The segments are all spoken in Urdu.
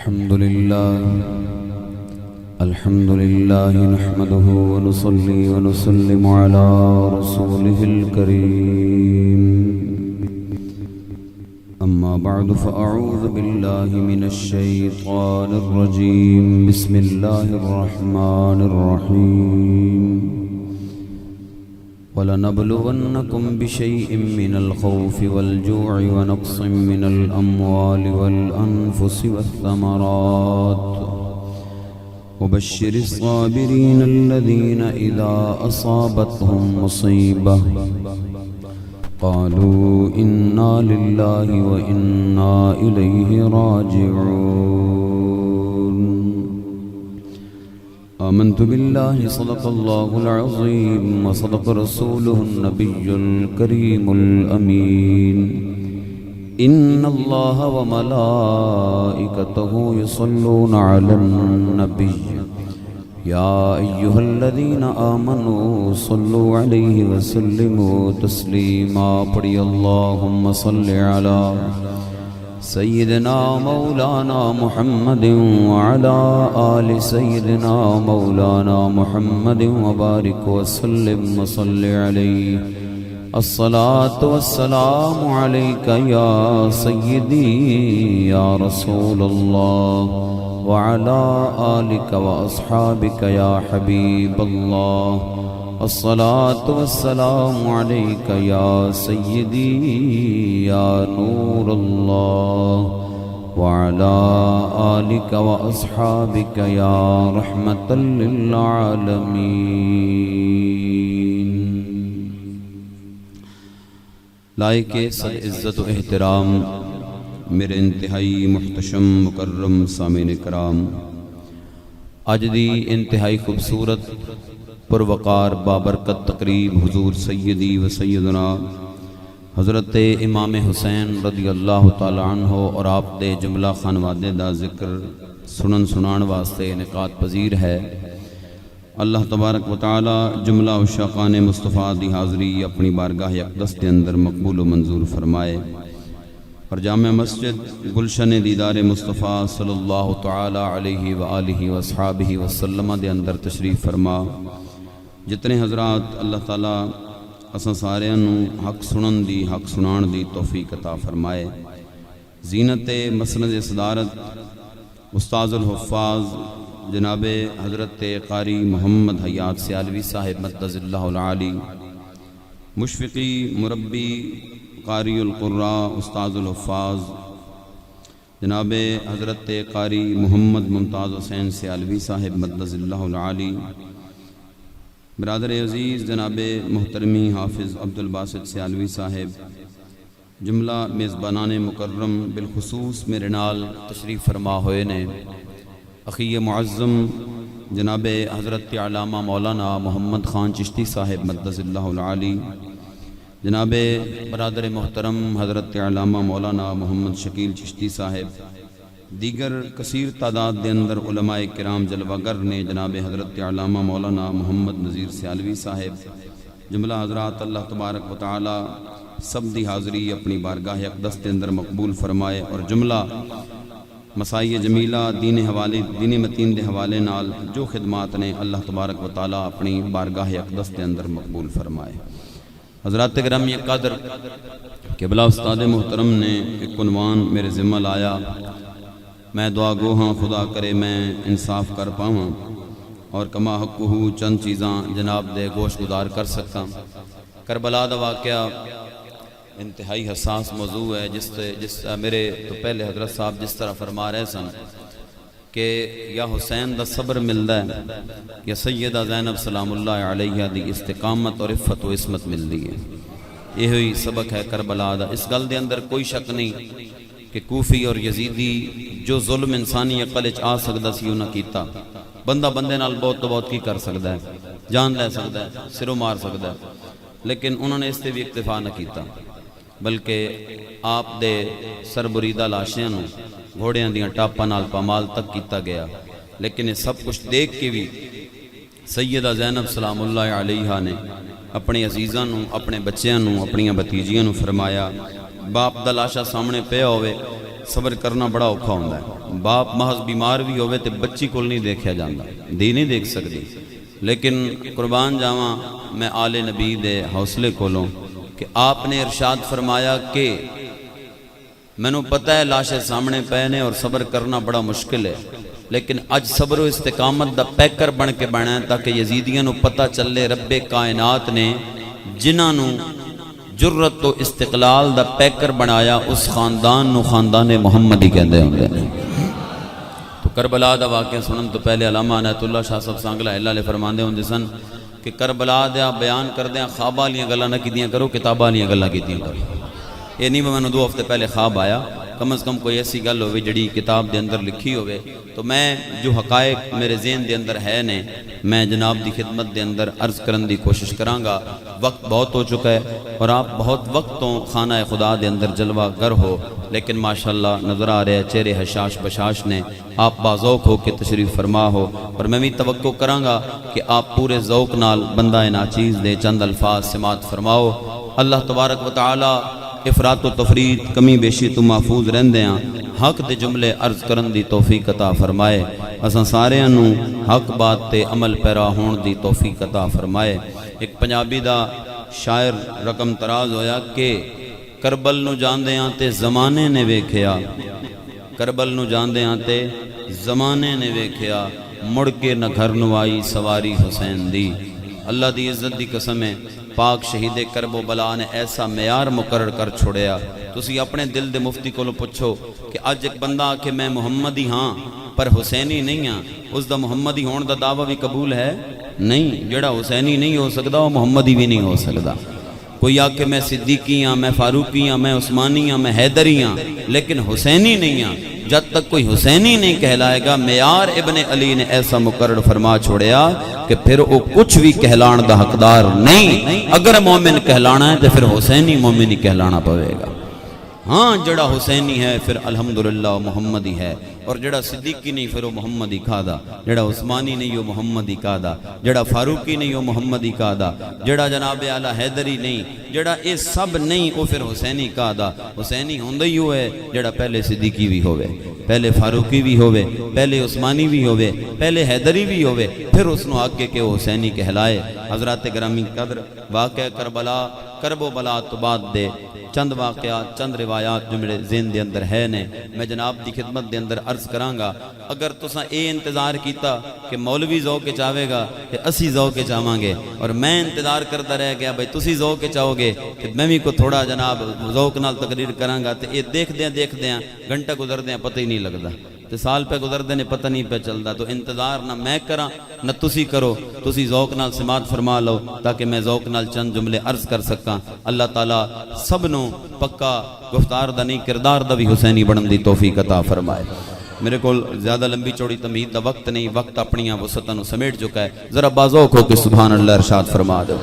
الحمد لله نحمده ونصلي ونسلم على رسوله الكريم أما بعد فأعوذ بالله من الشيطان الرجيم بسم الله الرحمن الرحيم وَلَنَبْلُوَنَّكُمْ بِشَيْءٍ مِّنَ الْخَوْفِ وَالْجُوعِ وَنَقْصٍ مِّنَ الْأَمْوَالِ وَالْأَنفُسِ وَالثَّمَرَاتِ وَبَشِّرِ الصَّابِرِينَ الَّذِينَ إِذَا أَصَابَتْهُم مُّصِيبَةٌ قَالُوا إِنَّا لِلَّهِ وَإِنَّا إِلَيْهِ راجعون آمنت بالله صدق الله العظيم وصدق رسوله النبي الكريم الأمين إن الله وملائكته يصلون على النبي يا أيها الذين آمنوا صلوا عليه وسلموا تسليما پڑھی اللهم صل على سيدنا مولانا محمد وعلى آل سيدنا مولانا محمد وبارك وسلم وصل عليه الصلاة والسلام عليك يا سيدي يا رسول الله وعلى آلك وأصحابك يا حبيب الله الصلاة والسلام عليك يا سيدي يا نور الله وعلى آلك وأصحابك يا رحمة للعالمين لائق صد عزت و احترام میرے انتہائی محتشم مکرم سامعین کرام، اج دی انتہائی خوبصورت پروقار بابرکت تقریب حضور سیدی و سیدنا حضرت امام حسین رضی اللہ تعالی عنہ اور آپ دے جملہ خانوادے دا ذکر سنان واسطے انعقاد پذیر ہے۔ اللہ تبارک و تعالی جملہ عشاقان مصطفیٰ دی حاضری اپنی بارگاہ اقدس کے اندر مقبول و منظور فرمائے، اور جامع مسجد گلشن دیدار مصطفیٰ صلی اللہ تعالی علیہ وآلہ وصحابہ وسلم دے اندر تشریف فرما۔ جتنے حضرات اللہ تعالیٰ اساں سارے حق سنن دی حق سنان دی توفیق عطا فرمائے۔ زینت مسند صدارت استاذ الحفاظ جناب حضرت قاری محمد حیات سیالوی صاحب مدد اللہ العالی، مشفقی مربی قاری القراء استاذ الحفاظ جناب حضرت قاری محمد ممتاز حسین سیالوی صاحب مدد اللہ العالی، برادر عزیز جناب محترمی حافظ عبدالباسط سیالوی صاحب، جملہ میزبانان مکرم بالخصوص میرے نال تشریف فرما ہوئے نے اخی معظم جناب حضرت علامہ مولانا محمد خان چشتی صاحب مدد اللہ العالی، جناب برادر محترم حضرت علامہ مولانا محمد شکیل چشتی صاحب، دیگر کثیر تعداد دے اندر علماء کرام جلوہ گر نے جناب حضرت علامہ مولانا محمد نذیر سیالوی صاحب، جملہ حضرات اللہ تبارک و تعالی سب دی حاضری اپنی بارگاہ اقدس کے اندر مقبول فرمائے، اور جملہ مسائی جمیلہ دین متین دے حوالے نال جو خدمات نے اللہ تبارک و تعالی اپنی بارگاہ اقدس کے اندر مقبول فرمائے۔ حضرات گرامی قدر قبلہ استاد محترم نے ایک عنوان میرے ذمہ لایا، میں دعا گو ہاں خدا کرے میں انصاف کر پاواں اور کما حق ہو چند چیزاں جناب دے گوش گزار کر سکتا۔ کربلا دا واقعہ انتہائی حساس موضوع ہے، جس میرے تو پہلے حضرت صاحب جس طرح فرما رہے سن کہ یا حسین دا صبر ملدا ہے یا سیدہ زینب سلام اللہ علیہ دی استقامت اور عفت و عصمت ملدی ہے۔ یہ ہوئی سبق ہے کربلا دا۔ اس گل دے اندر کوئی شک نہیں کہ کوفی اور یزیدی جو ظلم انسانی عقل وچ آ سکدا سی انہاں کیتا۔ بندہ بندے نال بہت تو بہت کی کر سکدا ہے، جان لے سکدا ہے، سروں مار سکدا ہے، لیکن انہوں نے اس تے بھی اکتفا نہ کیتا، بلکہ آپ دے سربریدہ لاشیاں نوں گھوڑیاں دیاں ٹاپاں نال پامال تک کیتا گیا۔ لیکن یہ سب کچھ دیکھ کے بھی سیدہ زینب سلام اللہ علیہ نے اپنے عزیزاں نوں، اپنے بچیاں نوں، اپنی بھتیجیاں نوں فرمایا باپ دا لاشا سامنے پیا ہوئے صبر کرنا بڑا اوکھا ہوندا ہے. باپ محض بیمار بھی ہوئے تے بچی کول نہیں دیکھیا جاندا, دی نہیں دیکھ سکدی. لیکن قربان جاواں میں آل نبی دے حوصلے کولوں کہ آپ نے ارشاد فرمایا کہ مینوں پتہ ہے لاشے سامنے پے نے اور صبر کرنا بڑا مشکل ہے, لیکن اج صبر و استقامت دا پیکر بن کے بنا ہے تاکہ یزیدیاں نو پتہ چلے رب کائنات نے جنہاں نو جرت و استقلال دا پیکر بنایا اس خاندان نو خاندان محمدی کہندے ہوندے نے. تو کربلا دا واقعہ سنن تو پہلے علامہ عنایت اللہ شاہ صاحب سانگلہ اللہ علیہ فرماندے ہوندے سن کہ کربلا دا بیان کردیاں خواب والیاں گلاں نہ کیتیاں کرو, کتاب والیاں گلاں کیتیاں کرو. یہ نہیں میں 2 ہفتے پہلے خواب آیا, کم از کم کوئی ایسی گل ہوئے جڑی کتاب دے اندر لکھی ہوئے, تو میں جو حقائق میرے ذہن دے اندر ہے نے میں جناب دی خدمت دے اندر عرض کرن دی کوشش کرانگا. وقت بہت ہو چکا ہے اور آپ بہت وقتوں خانہ خدا دے اندر جلوہ گر ہو, لیکن ماشاءاللہ نظر آ رہے چہرے حشاش بشاش نے, آپ باذوق ہو کے تشریف فرما ہو, اور میں بھی توقع کرانگا کہ آپ پورے ذوق نال بندہ ناچیز دے چند الفاظ سماعت فرماؤ. اللہ تبارک و تعالی افراط و تفرید کمی بیشی تو محفوظ رہندے ہیں, حق دے جملے عرض کرن دی توفیق عطا فرمائے. اساں سارے انو حق بات تے عمل پیرا ہون دی توفیق عطا فرمائے. ایک پنجابی دا شاعر رقم تراز ہویا کہ کربل نو جاندے ہیں تے زمانے نے ویکھیا, کربل نو جاندے ہیں تے زمانے نے ویکھیا, مڑ کے نہ گھر نو آئی سواری حسین دی. اللہ دی عزت دی قسم ہے, پاک شہید کرب و بلا نے ایسا معیار مقرر کر چھوڑیا. تسی اپنے دل دے مفتی کو پوچھو کہ آج ایک بندہ کہ میں محمدی ہاں پر حسینی نہیں ہاں, اس دا محمدی ہون دا دعویٰ بھی قبول ہے نہیں. جڑا حسینی نہیں ہو سکدا وہ محمدی بھی نہیں ہو سکدا. کوئی آ کہ میں صدیقی ہاں, میں فاروقی ہاں, میں عثمانی ہاں, میں حیدری ہاں, لیکن حسینی نہیں ہاں. جب تک کوئی حسینی نہیں کہلائے گا, معیار ابن علی نے ایسا مقرر فرما چھوڑیا کہ پھر وہ کچھ بھی کہلان دا حقدار نہیں. اگر مومن کہلانا ہے تو پھر حسینی مومن ہی کہلانا پڑے گا. ہاں جڑا حسینی ہے پھر الحمدللہ محمدی ہے, اور جڑا صدیقی نہیں پھر وہ محمدی کہدا, جڑا عثمانی نہیں وہ محمدی کہدا, جڑا فاروقی نہیں وہ محمدی کہدا, جڑا جناب اعلیٰ حیدری نہیں, جڑا یہ سب نہیں وہ پھر حسینی کہدا. حسینی ہوندہ ہی ہوئے جڑا پہلے صدیقی بھی ہوئے, پہلے فاروقی بھی ہوئے, پہلے عثمانی بھی ہوئے, پہلے حیدری بھی ہوئے, پھر اس نو آگے کہ وہ حسینی کہلائے. حضرات گرامی قدر, واقعہ کربلا کرب و بلا تو بعد دے چند واقعات چند روایات جو میرے ذہن دے اندر ہے نے میں جناب دی خدمت دے اندر عرض کرانگا. اگر تساں اے انتظار کیتا کہ مولوی ذوق چاہے گا کہ اسی ذوق چاہواں گے, اور میں انتظار کرتا رہ گیا بھائی تسی ذوق چاہو گے کہ میں بھی کو تھوڑا جناب ذوق نال تقریر کرانگا, تے اے دیکھ دیاں گھنٹہ گزر دیاں پتہ ہی نہیں لگدا, تے سال پہ گزر دینے پتہ نہیں پہ چلدا. تو انتظار نہ میں کراں نہ تسی کرو, تسی ذوق نال سماعت فرما لو تاکہ میں ذوق نال چند جملے عرض کر سکاں. اللہ تعالیٰ سب نو پکا گفتار دا نہیں کردار دا بھی حسینی بنن دی توفیق عطا فرمائے. میرے کو زیادہ لمبی چوڑی تمہید دا وقت نہیں, وقت اپنیاں وسعتاں نو سمیٹ چکا ہے. ذرا باذوق ہو کے سبحان اللہ ارشاد فرما دو.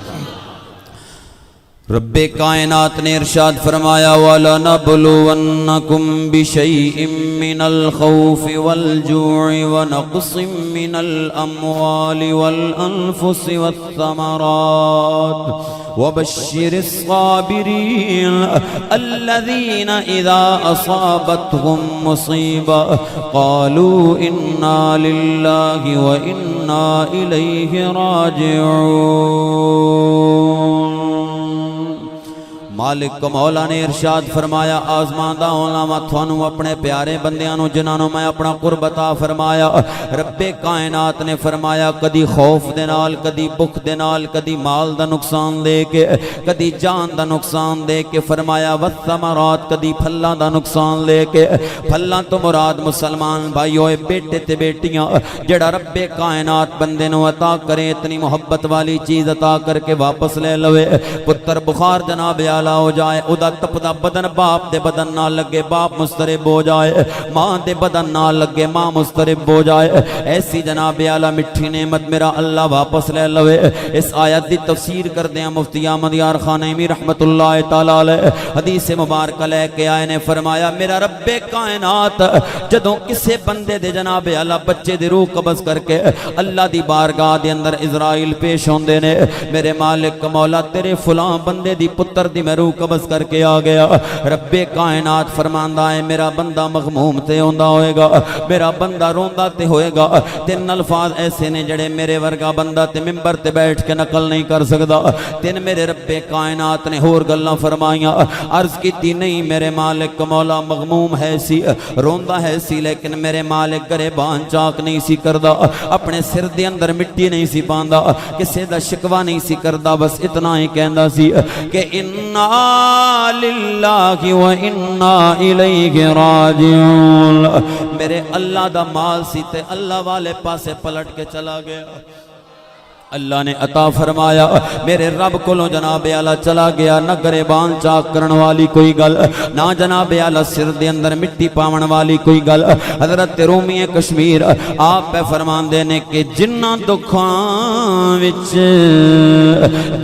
رب کائنات نے ارشاد فرمایا وَلَنَبْلُوَنَّكُمْ بِشَيْءٍ مِّنَ الْخَوْفِ وَالْجُوعِ وَنَقْصٍ مِّنَ الْأَمْوَالِ وَالْأَنفُسِ وَالثَّمَرَاتِ وَبَشِّرِ الصَّابِرِينَ الَّذِينَ إِذَا أَصَابَتْهُمْ مُصِيبَةٌ قَالُوا إِنَّا لِلَّهِ وَإِنَّا إِلَيْهِ رَاجِعُونَ. مالک کو مولا نے ارشاد فرمایا آزماندہ ہونا میں تھانوں اپنے پیارے بندیاں جنہوں میں اپنا قرب عطا فرمایا. رب کائنات نے فرمایا کدی خوف دے نال, کدی بخ دے نال, کدی مال دا نقصان دے کے, کدی جان دا نقصان دے کے, فرمایا والثمرات کدی پھلاں دا نقصان لے کے. پھلاں تو مراد مسلمان بھائیو بیٹے تے بیٹیاں جڑا رب کائنات بندے نو عطا کرے اتنی محبت والی چیز عطا کر کے واپس لے لوے. پتر بخار جناب اعلیٰ ہو جائے, ادا تپدا بدن باپ دے بدن نہ لگے باپ مسترب ہو جائے, ماں دے بدن نہ لگے ماں مسترب ہو جائے. ایسی جناب اعلیٰ مٹھی نعمت میرا اللہ واپس لے لوے. اس آیت دی تفسیر کر دیں مفتی احمد یار خان ایمی رحمت اللہ تعالی علیہ حدیث مبارکہ لے کے آئے نے فرمایا میرا رب کائنات جدوں کسے بندے دے جناب اعلیٰ بچے دی روح قبض کر کے اللہ دی بارگاہ دے اندر اسرائیل پیش ہوندے نے, میرے مالک مولا تیرے فلاں بندے دی پتر دی میں روح قبض کر کے آ گیا. رب کائنات فرماندا ہے میرا بندہ مغموم تے ہوندا ہوئے گا, میرا بندہ روندا تے ہوئے گا. 3 الفاظ ایسے نے جڑے میرے ورگا بندہ تے ممبر تے بیٹھ کے نقل نہیں کر سکدا. 3 میرے رب کائنات نے ہور گلاں فرمائیاں. عرض کیتی نہیں میرے مالک مولا مغموم ہے سی, روندا ہے سی, لیکن میرے مالک گریبان چاک نہیں سی کردا, اپنے سر دے اندر مٹی نہیں سی پاندا, کسے دا شکوہ نہیں سی کردا, بس اتنا ہی کہندا سی کہ انا للہ و انا الیہ راجعون. میرے اللہ دا مال سی تے اللہ والے پاسے پلٹ کے چلا گیا. اللہ نے عطا فرمایا, میرے رب کولوں جناب اعلیٰ چلا گیا. نہ گریبان چاک کرن والی کوئی گل, نہ جناب اعلیٰ سر دے اندر مٹی پاون والی کوئی گل. حضرت رومی کشمیر آپ پہ فرماندے نے کہ جنہ دکھاں وچ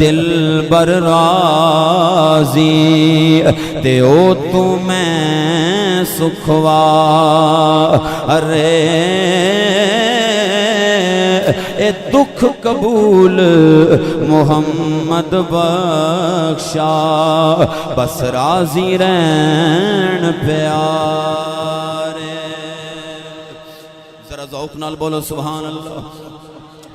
دل بر راضی تے او تو میں سکھوا ارے اے دکھ قبول محمد بخشا, بس راضی رہن پیارے. ذرا ذوق نال بولو سبحان اللہ.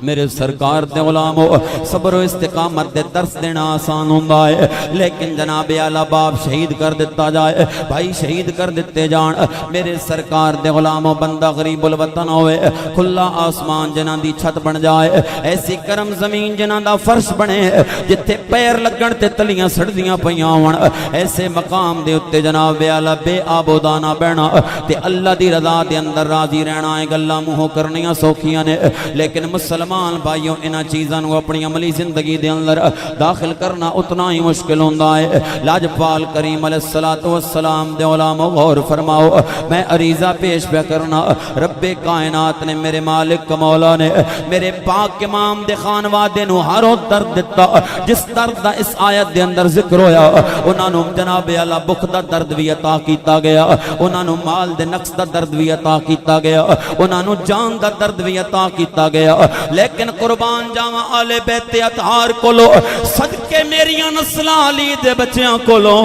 میرے سرکار دے غلامو, صبر و استقامت دے درس دینا آسان ہوندا ہے, لیکن جناب اعلیٰ باپ شہید کر دیتا جائے, بھائی شہید کر دیتے جان. میرے سرکار دے غلامو, بندہ غریب الوطن ہوئے, کھلا آسمان جنہاں دی چھت بن جائے, ایسی کرم زمین جنہاں دا فرش بنے, جتھے پیر لگن تے تلیاں سڑدیاں پیاں ہون, ایسے مقام دے اتے جناب اعلیٰ بے آبودانہ بہنا تے اللہ دی رضا دے اندر راضی رہنا ہے. گلاں منہوں کرنیاں سوکھیاں نے, لیکن مسلمان بھائیوں انہاں چیزاں نو اپنی عملی زندگی دے اندر داخل کرنا اتنا ہی مشکل ہوندا ہے. لاجپال کریم علیہ الصلوۃ والسلام دے علماء غور فرماؤ, میں عریضہ پیش پہ کرنا. رب کائنات نے میرے مالک مولا نے میرے پاک امام دے خانوادے نو ہر درد دتا, جس درد دا اس آیت دے اندر ذکر ہویا. انہاں نو جناب اعلیٰ بخ دا درد بھی عطا کیتا گیا, انہاں نو مال دے نقص دا درد بھی عطا کیتا گیا, انہاں نو جان دا درد بھی عطا کیتا گیا. لیکن قربان جاواں آل بیت اطہار کولو, صدقے میریاں نسلاں علی دے بچیاں کولو,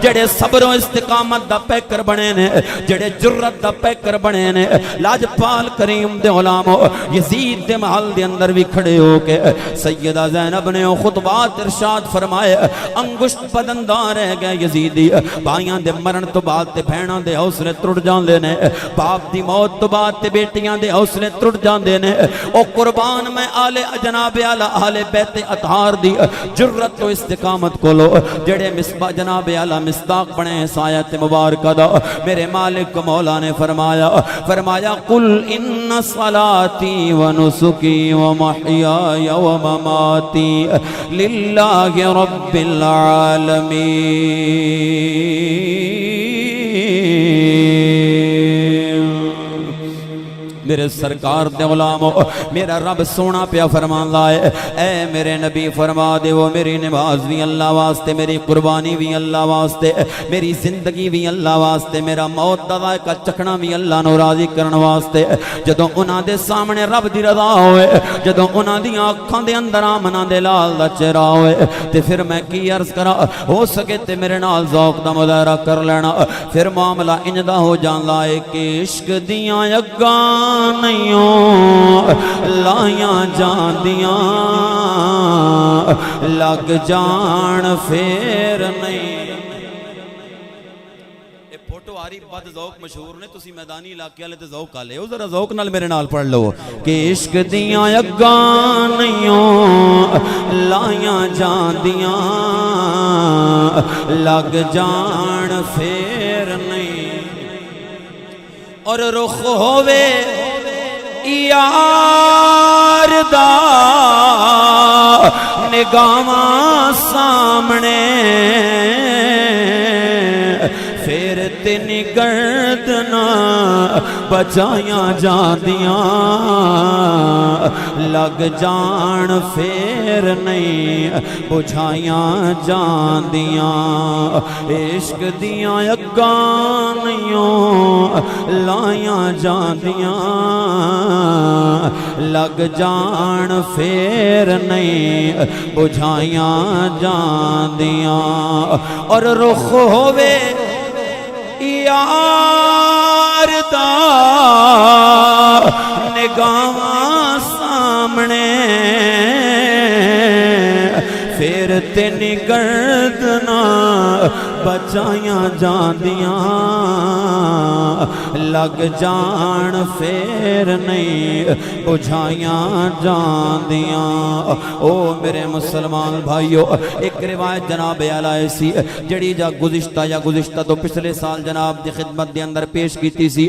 جڑے صبر و استقامت دا پیکر بنے نے, جڑے جرت دا پیکر بنے نے. لاجپال کریم دے غلامو, یزید دے محل دے اندر بھی کھڑے ہو کے سیدہ زینب نے خطبات ارشاد فرمائے. انگشت بدندار رہ گئے یزیدی, بھائیاں دے مرن تو بعد تے بہناں دے حوصلے ٹوٹ جاندے نے, باپ دی موت تو بعد تے بیٹیاں دے حوصلے ٹوٹ جاندے نے. او قربان میں آل جناب اعلیٰ اہل بیت اطہار دی جرت و استقامت کو لو, جڑے مصباح جناب اعلیٰ مصداق بنے اس آیت مبارکہ دا. میرے مالک مولا نے فرمایا قل ان صلاتی و نسکی و محیای و مماتی للہ رب العالمین. میرے سرکار دے غلامو, میرا رب سونا پیا فرماندا ہے, اے میرے نبی فرما دے وہ میری نماز بھی اللہ واسطے, میری قربانی بھی اللہ واسطے, میری زندگی بھی اللہ واسطے, میرا موت دا ذائقہ چکھنا بھی اللہ نو راضی کرن واسطے. جدوں انہاں دے سامنے رب دی رضا ہوئے, جدوں انہاں دی آنکھاں دے اندر آمنا دے لال دا چہرہ ہوئے, تے پھر میں کی عرض کراں, ہو سکے تے میرے نال ذوق دا مظاہرہ کر لینا. پھر معاملہ انج دا ہو جاندا ہے کہ عشق دیاں اگاں نہیں لائیاں جاندیاں, لگ جان پھر نہیں. فوٹو آ رہی بد ذوق مشہور نے, تسی میدانی علاقے والے تے ذوق آ لے ہو, ذرا ذوق نال میرے نال پڑھ لو کہ عشق دیاں اگاں نہیں لائیاں جاندیاں, لگ جان پھر نہیں. اور رخ ہووے یار دا نگاہاں سامنے, پھر تین گردنا بچائیاں جاندیاں, لگ جان پھر نہیں بجھائیاں جاندیاں. عشق دیاں گانیوں لائیاں جاندیاں لگ جان پھر نہیں بجھائیاں جاندیاں اور رخ ہووے یار دا نگاہاں سامنے پھر تینی گردنا بچائیاں جاندیاں لگ جان پھر نہیں بجھائیاں جاندیاں او میرے مسلمان بھائیو ایک روایت جناب علیہ سی جڑی جا گزشتہ تو پچھلے سال جناب دی خدمت دی اندر پیش کیتی سی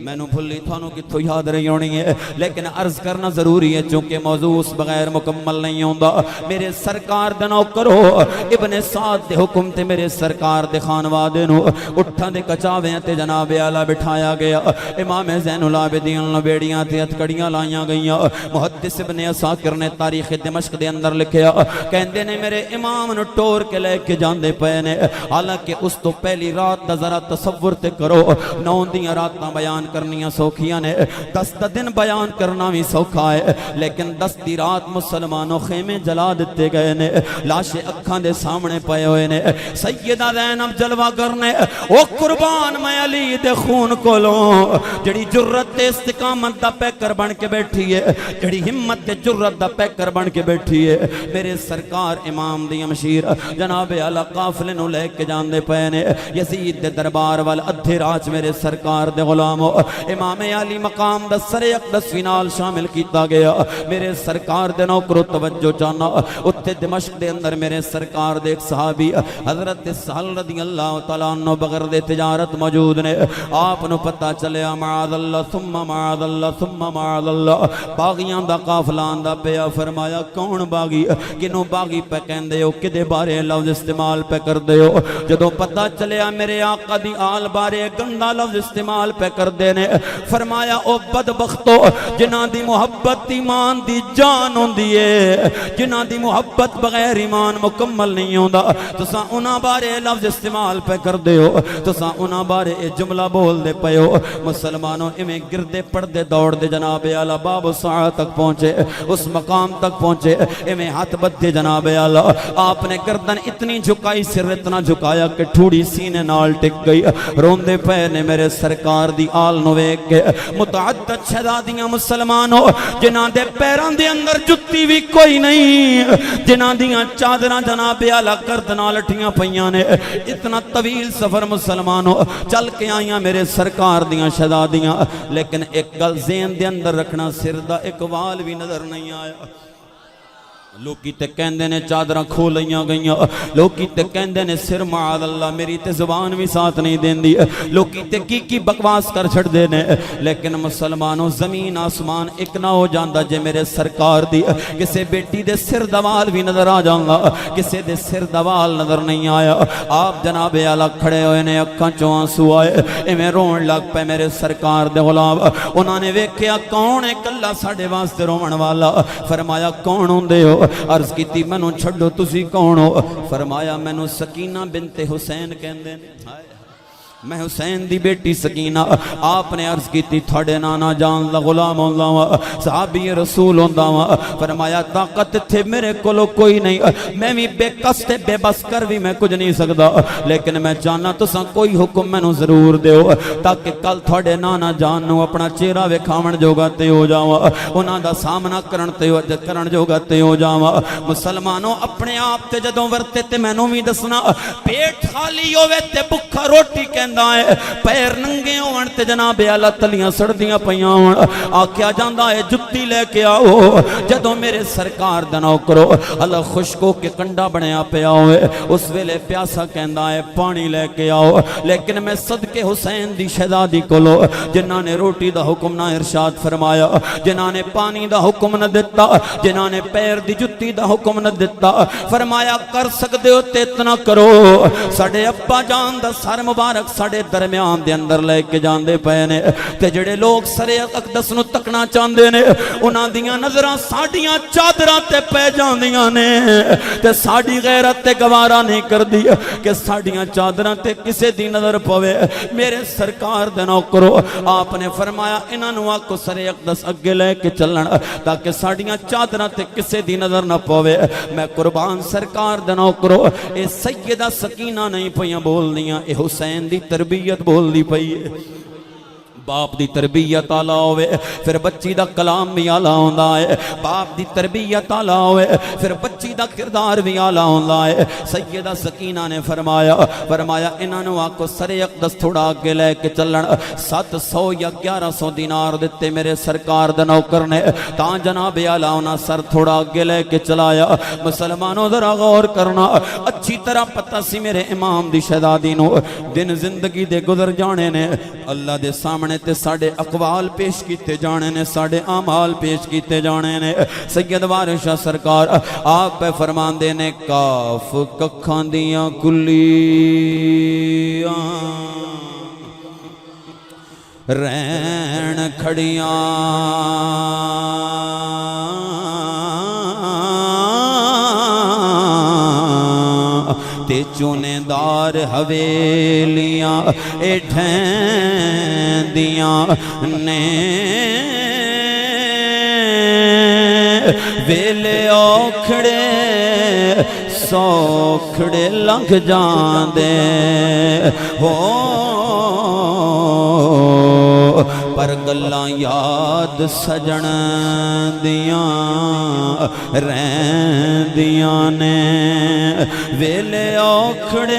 میں نو بھلی تھانوں کتھوں یاد رہی ہونی ہے لیکن عرض کرنا ضروری ہے چونکہ موضوع اس بغیر مکمل نہیں ہوندا میرے سرکار دنو کرو ابن سعد دے حکم تے میرے سرکار دے خانوادے نو اٹھاں دے کچاویں تے جناب اعلی بٹھایا گیا امام زین العابدین بیڑیاں تے ہتھکڑیاں لائیاں گئیاں محدث ابن عساکر نے تاریخ دمشق دے اندر لکھیا کہندے نے میرے امام نو ٹور کے لے کے جاندے پئے نے حالانکہ اس تو پہلی رات دا ذرا تصور تے کرو 9 دیاں راتاں بیان کرنیاں سوکھیاں نے 10 دن بیان کرنا بھی سوکھا ہے لیکن 10 دی رات مسلمانوں خیمے جلا دیتے گئے نے لاشیں اکھاں دے سامنے پئے ہوئے نے سیدہ زینب جلوہ کرنے او قربان میں علی دے خون کو لوں جڑی جرت تے استقامت دا پیکر بن کے بیٹھی ہے جڑی ہمت تے جرت دا پیکر بن کے بیٹھی ہے میرے سرکار امام دی امشیر جناب اعلی قافلے نو لے کے جاندے پئے نے یزید دے دربار وال ادھے راج میرے سرکار دے غلامو امام علی مقام دا سر اقدس فینال شامل کیتا گیا میرے سرکار دے نوکرو توجہ چاہنا اتھے دمشق دے اندر میرے سرکار دے ایک صحابی حضرت سہل رضی اللہ تعالیٰ عنہ بغیر دے تجارت موجود نے آپ نو پتہ چلے معاذ اللہ ثم معاذ اللہ ثم معاذ اللہ باغیاں دا قافلان دا پیا فرمایا کون باغی کنوں باغی پہ کہندے ہو کدے بارے لفظ استعمال پہ کر دے ہو جدو پتہ چلے میرے آقا دی آل بارے گندہ لفظ استعمال پہ کر دے نے فرمایا او بدبختو جنہاں دی محبت ایمان دی جان ہوندی ہے جنہاں دی محبت بغیر ایمان مکمل نہیں ہوندا تساں انہاں بارے لفظ استعمال پہ کر دے ہو تساں انہاں بارے جملہ بول دے پے ہو مسلمانوں ایویں گردے پردے دوڑ دے جناب اعلی باب الساعہ تک پہنچے اس مقام تک پہنچے ایویں ہاتھ بدھے جناب اعلی آپ نے گردن اتنی جھکائی سر اتنا جھکایا کہ ٹھوڑی سینے نال ٹک گئی روندے پے نے میرے سرکار دی آل نو ویکھ کے متعدد شہزادیاں مسلمانوں جنہاں دے پیراں دے اندر جُتی بھی کوئی نہیں جنہاں دیاں چادراں جناب اعلی گرد نال لٹھیاں پئیاں نے اتنا طویل سفر مسلمانوں چل کے آئیاں میرے سرکار دیاں شہزادیاں لیکن ایک گل ذہن دے اندر رکھنا سر دا ایک وال بھی نظر نہیں آیا لوکی تے کہندے نے چادراں کھولیاں گئیاں لوکی تے کہندے نے سر معاذ اللہ میری تے زبان بھی ساتھ نہیں دیندی لوکی تے کی بکواس کر چھڑ دے نے لیکن مسلمانوں زمین آسمان ایک نہ ہو جاندا جے میرے سرکار دی کسے بیٹی دے سر دوال بھی نظر آ جاندا کسے دے سر دوال نظر نہیں آیا آپ جناب اعلی کھڑے ہوئے نے اکھاں چوں آنسو آئے ایویں رون لگ پے میرے سرکار دے غلام انہاں نے ویکھیا کون ہے کلا ساڈے واسطے روون والا فرمایا کون ہوندے ہو عرض کیتی مینوں چھڈو تسی کون ہو فرمایا مینوں سکینہ بنت حسین کہندے نے میں حسین دی بیٹی سکینہ آپ نے عرض کی تھی تھوڑے نانا جان دا غلام ہوندا وا صحابی رسول ہوندا وا فرمایا طاقت تھے میرے کولو کوئی نہیں میں بھی بے کس تے بے بس کر بھی میں کچھ نہیں سکدا لیکن میں چاہنا تساں کوئی حکم مینوں ضرور دیو تاکہ کل تھوڑے نانا جان نو اپنا چہرہ وکھاون جوگا تے ہو جاواں انہاں دا سامنا کرن جوگا تے ہو جاواں مسلمانوں اپنے آپ تے جدوں ورتے تے مینوں بھی دسنا پیٹ خالی ہوے تے بھکھا روٹی پیر ننگے ہون تے جناب اعلی تلیاں سڑدیاں پیاں ہون آکھیا جاندا ہے جُتی لے کے آؤ جدوں میرے سرکار دا نوکرو اللہ خشکو کے کنڈا بنیا پیا ہوئے اس ویلے پیاسا کہندا ہے پانی لے کے آؤ لیکن میں صدقے حسین دی شہزادی کولو جنہاں نے روٹی دا حکم نہ ارشاد فرمایا جنہاں نے پانی دا حکم نہ دتا جنہاں نے پیر دی جُتی دا حکم نہ دتا فرمایا کر سکدے ہو تے اتنا کرو ساڈے ابا جان دا سر مبارک ساڑے درمیان دے اندر لے کے جاندے پئے نے تے جڑے لوگ سر اقدس نو تکنا چاندے نے انہاں دیاں نظراں ساڈیاں چادراں تے پے جاندیاں نے تے ساڈی غیرت تے گوارا نہیں کردی کہ ساڈیاں چادراں تے کسے دی نظر پوے میرے سرکار دے نوکرو آپ نے فرمایا انہاں نو آکو سر اقدس اگے لے کے چلن تاکہ ساڈیاں چادراں تے کسے دی نظر نہ پوے میں قربان سرکار دے نوکرو اے سیدہ سکینہ نہیں پئیاں بولنیاں اے حسین دی تربیت بول دی پئی باپ دی تربیت آلہ ہوئے پھر بچی دا کلام بھی آلہ ہوندہ ہے باپ دی تربیت آلہ ہوئے پھر بچی دا کردار بھی آلہ ہوندہ ہے سیدہ سکینہ نے فرمایا انہاں نو آکو سر اقدس تھوڑا آگے لے کے چلن 700 یا 1100 دینار دیتے میرے سرکار دا نوکر نے تاں جناب آلہ ہونا سر تھوڑا آگے لے کے چلایا مسلمانوں ذرا غور کرنا اچھی طرح پتہ سی میرے امام دی شہزادی نو دن زندگی دے گزر جانے نے اللہ دے سامنے تے ساڑے اقوال پیش کیتے جانے نے ساڑے اعمال پیش کیتے جانے نے سید وارشاہ سرکار آپ پہ فرمان دینے کاف ککھاں دیاں کلیاں رین کھڑیاں تے چونے دار حویلیاں اٹھیں دیاں نے ویلے اوکھڑے سوکھڑے لنگ جان دے ہو پر گلاں یاد سجن دیاں رہندیاں نے ویلے اوکھڑے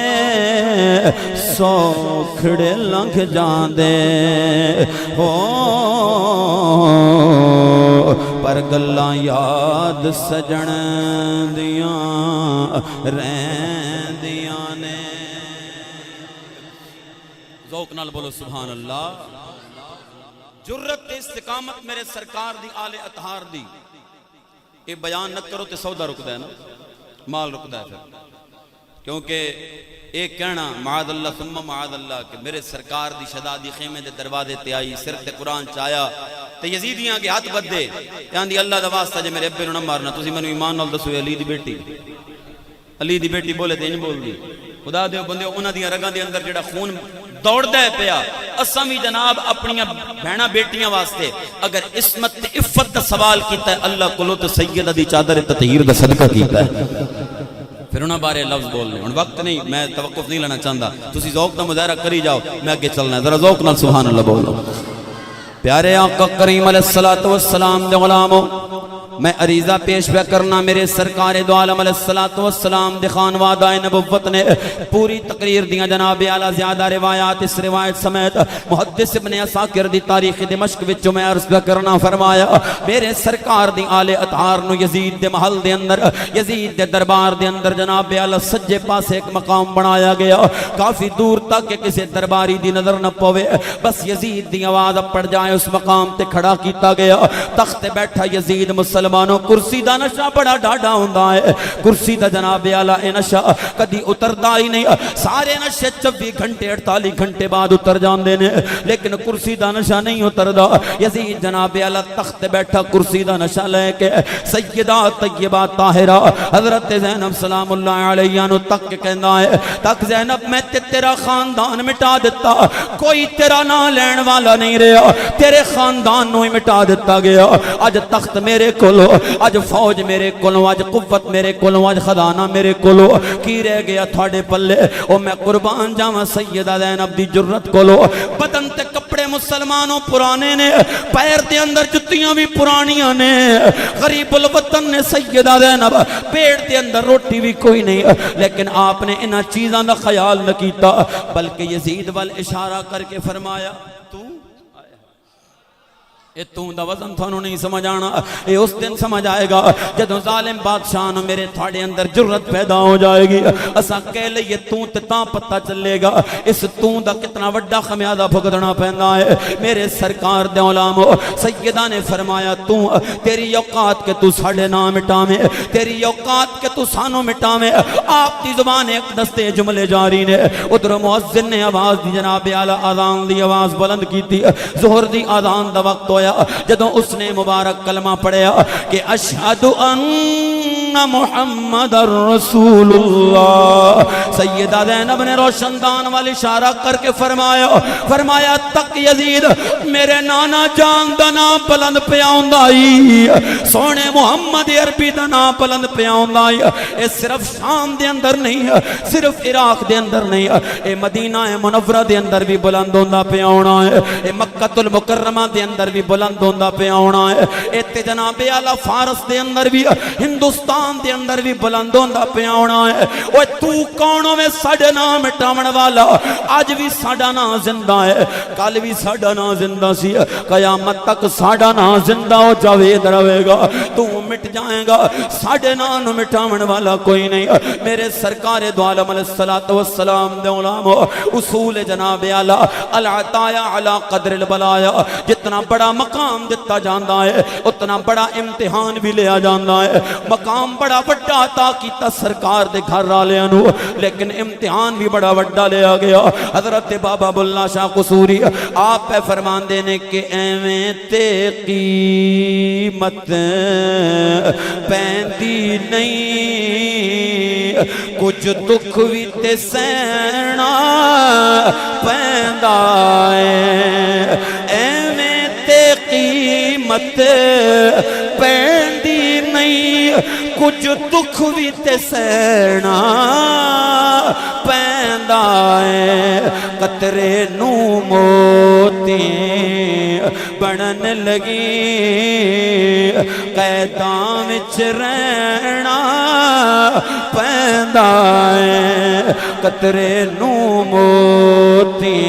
سوکھڑے لنگ جان دے ہو پر گلاں یاد سجن دیاں رہندیاں نے ذوق نال بولو سبحان اللہ جرت استقامت میرے سرکار دی آل اطہار دی یہ بیان نہ کرو تے سودا رکدا ہے نا مال رکدا ہے پھر کیونکہ ایک کہنا معاذ اللہ ثم معاذ اللہ کہ میرے سرکار دی شہزادی خیمے دے دروازے تے آئی سر تے قرآن چایا تے یزیدیاں کے ہاتھ بدے یعنی اللہ دا واسطہ جے میرے ابے نو نہ مارنا تسی مینوں ایمان نال دسو علی دی بیٹی بولے تے نہیں بول دی خدا دیو بندے انہاں دیاں رگاں دے اندر جڑا خون دوڑدا ہے پیا اساں بھی جناب اپنیاں بہناں بیٹیاں واسطے اگر عصمت تے عفت دا سوال کیتا ہے اللہ کولو تے سیدہ دی چادر تطہیر دا صدقہ کیتا ہے پھر انہاں بارے لفظ بولنے ان وقت نہیں میں توقف نہیں لینا چاہتا تسی ذوق دا مظاہرہ کری جاؤ میں آگے چلنا ہے ذرا ذوق نال سبحان اللہ بولو پیارے آقا کریم علیہ السلام دے غلاموں میں عریضہ پیش پہ کرنا میرے سرکار دو عالم علیہ السلام دے خانوادہ نبوت نے پوری تقریر دیاں جناب اعلیٰ زیادہ روایات اس روایت سمیت محدث ابن عساکر دی تاریخ دمشق وچوں میں عرض پہ کرنا فرمایا میرے سرکار دی آل اطہار نو یزید دے محل دے اندر یزید دے دربار دے اندر جناب اعلیٰ سجے پاس ایک مقام بنایا گیا کافی دور تک کہ کسی درباری دی نظر نہ پوے بس یزید دی آواز پڑ جائے اس مقام تے کھڑا کیتا گیا تخت بیٹھا یزید مسلمانوں کرسی دا نشہ بڑا ڈاڈا ہوندہ ہے کرسی دا جناب اعلیٰ اے نشہ کدی اتردہ ہی نہیں سارے نشے 24 گھنٹے 48 گھنٹے بعد اتر جان دینے لیکن کرسی دا نشہ نہیں اتردہ یزید جناب اعلیٰ تخت بیٹھا کرسی دا نشہ لے کے سیدہ طیبہ طاہرہ حضرت زینب سلام اللہ علیہ نو تک کہنا ہے تک زینب میں تیرا خاندان مٹا دیتا کوئی تیرا نہ لین والا نہیں رہا تیرے خاندان نو ہی مٹا دیتا گیا آج تخت میرے کولو آج فوج میرے کولو آج قوت میرے کولو آج خزانہ میرے کولو کی رہ گیا تھوڑے پلے او میں قربان جاواں سیدہ زینب دی جرت کولو بدن تے کپڑے مسلمانوں پرانے نے پیر دے اندر جتیاں بھی پرانیاں نے غریب الوطن نے سیدہ زینب پیٹ دے اندر روٹی بھی کوئی نہیں لیکن آپ نے انہاں چیزاں دا خیال نہ کیتا بلکہ یزید وال اشارہ کر کے فرمایا تو اے تو دا وزن تھانو نہیں سمجھ آنا، اے اس دن سمجھ آئے گا جدو ظالم بادشاہ نو میرے تھاڑے اندر جرت پیدا ہو جائے گی، اسا کہہ لئے تو تے تاں پتہ چلے گا اس تو دا کتنا وڈا خمیازہ بھگتنا پہنا ہے۔ میرے سرکار دے علامو سیدہ نے فرمایا تو تیری اوقات کے تو ساڑھے نہ مٹامے، تیری اوقات کے تو سانو مٹامے۔ آپ دی زبان ایک دستے جملے جاری نے، ادھر مؤذن نے آواز دی جناب اعلیٰ آذان دی آواز بلند کی تھی، ظہر دی آذان دا وقت ہویا جدوں اس نے مبارک کلمہ پڑھیا کہ اشہد ان محمد رسول اللہ، سیدہ زینب نے روشندان والی اشارہ کر کے فرمایا تک یزید میرے نانا جان دا نام بلند پہ آؤندائی، سونے محمد عربی دا نام بلند پہ آؤندائی۔ اے صرف شام دے اندر نہیں، صرف عراق دے اندر نہیں، اے مدینہ منورہ دے اندر بھی بلند ہوندہ پہ آؤنا ہے، اے مکہ المکرمہ دے اندر بھی بلند ہوندہ پہ آؤنا ہے، اے تے جناب اعلیٰ فارس دے اندر بھی، ہندوستان دے اندر بھی بلند ہوندہ پہ آؤنا ہے۔ اوہ تو کونوں میں ساڑھے نام مٹامن والا، آج بھی ساڑھا نام زندہ ہے، کل بھی ساڑھا نام زندہ سی، قیامت تک ساڑھا نام زندہ ہو جاوید روے گا، تو مٹ جائیں گا، ساڑھے نام مٹامن والا کوئی نہیں۔ میرے سرکار دو عالم علیہ السلام دے علامو اصول جناب اعلیٰ العطایا علی قدر البلایا، جتنا بڑا مقام دیتا جاندہ ہے اتنا بڑا امتحان بھی لیا جاندہ ہے۔ مقام بڑا وڈا عطا کیتا سرکار دے گھر رالے انو، لیکن امتحان بھی بڑا وڈا لیا گیا۔ حضرت بابا بلّہ شاہ قصوری آپ پہ فرمان دینے کہ ایویں تے قیمت پیندی نہیں، کچھ دکھ بھی تے سہنا پیندا ہے، ایویں تے قیمت پیندی نہیں، کچھ دکھ بھی تے سہنا پیندا ہے۔ قطرے نو موتی بنن لگی، قیداں وچ رہنا پیندا ہے۔ قطرے نو موتی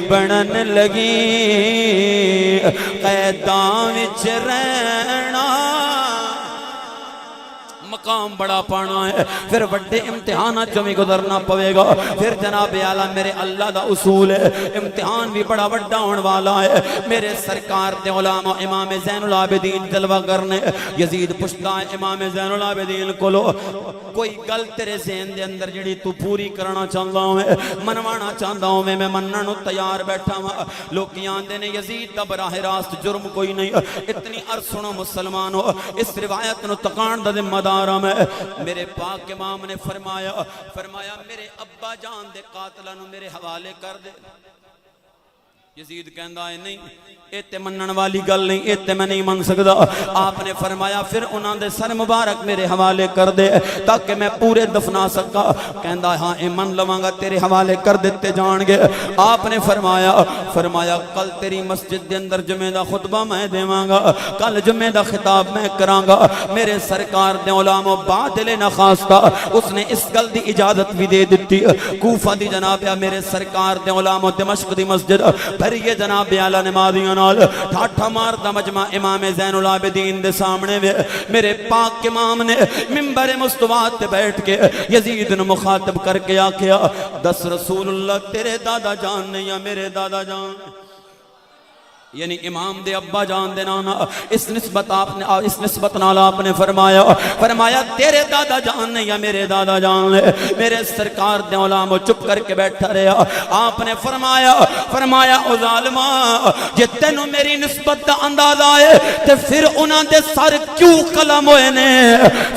بنن لگی، قیداں وچ رہنا، مقام بڑا پانا ہے، پھر وڈے امتحانات جو بھی گزرنا پوے گا۔ پھر جناب اعلیٰ میرے اللہ دا اصول ہے، امتحان بھی بڑا وڈا ہونے والا ہے۔ میرے سرکار دے علامہ امام زین العابدین جلوہ کرنے یزید پشتا ہے امام زین العابدین کو لو کوئی گل تیرے ذہن دے اندر جڑی تو پوری کرنا چاہتا ہوں میں، منوانا چاہتا ہوں میں مننو تیار بیٹھا ہوں۔ لوگ آندے نے یزید دا براہ راست جرم کوئی نہیں، اتنی عرض سنو مسلمان ہو، اس روایت نو تقان دا ذمہ دار میں۔ میرے پاک امام نے فرمایا میرے ابا جان دے قاتلانو میرے حوالے کر دے۔ یزید کہندا ہے نہیں، ایتے منن والی گل نہیں، ایتے میں نہیں من سکدا۔ آپ نے فرمایا پھر انہاں دے سر مبارک میرے حوالے کر دے تاکہ میں پورے دفنا سکا۔ کہندا ہاں اے من لواں گا، تیرے حوالے کر دیتے جان گے۔ آپ نے فرمایا کل تیری مسجد دے اندر جمعہ دا خطبہ میں دیواں گا، کل جمعہ دا خطاب میں کراں گا۔ میرے سرکار دے علماء بادل نخواستہ اس نے اس گل دی اجازت بھی دے دیتی۔ کوفہ دی جناب میرے سرکار دے علماء دمشق دی مسجد پھر یہ جناب اعلیٰ نمازیاں نال ٹھاٹھا مارتا مجمع امام زین العابدین دے سامنے میرے پاک امام نے منبر مستوات تے بیٹھ کے یزید نو مخاطب کر کے آکھیا دس رسول اللہ تیرے دادا جان نے یا میرے دادا جان، یعنی امام دے ابا جان دے نانا اس نسبت نال آپ نے فرمایا تیرے دادا جان نے یا میرے دادا جان نے۔ میرے سرکار دے علماء چپ کر کے بیٹھا رہا۔ آپ نے فرمایا او ظالما جے تینوں میری نسبت دا اندازہ ہے تے پھر انہاں دے سر کیوں قلم ہوئے نے،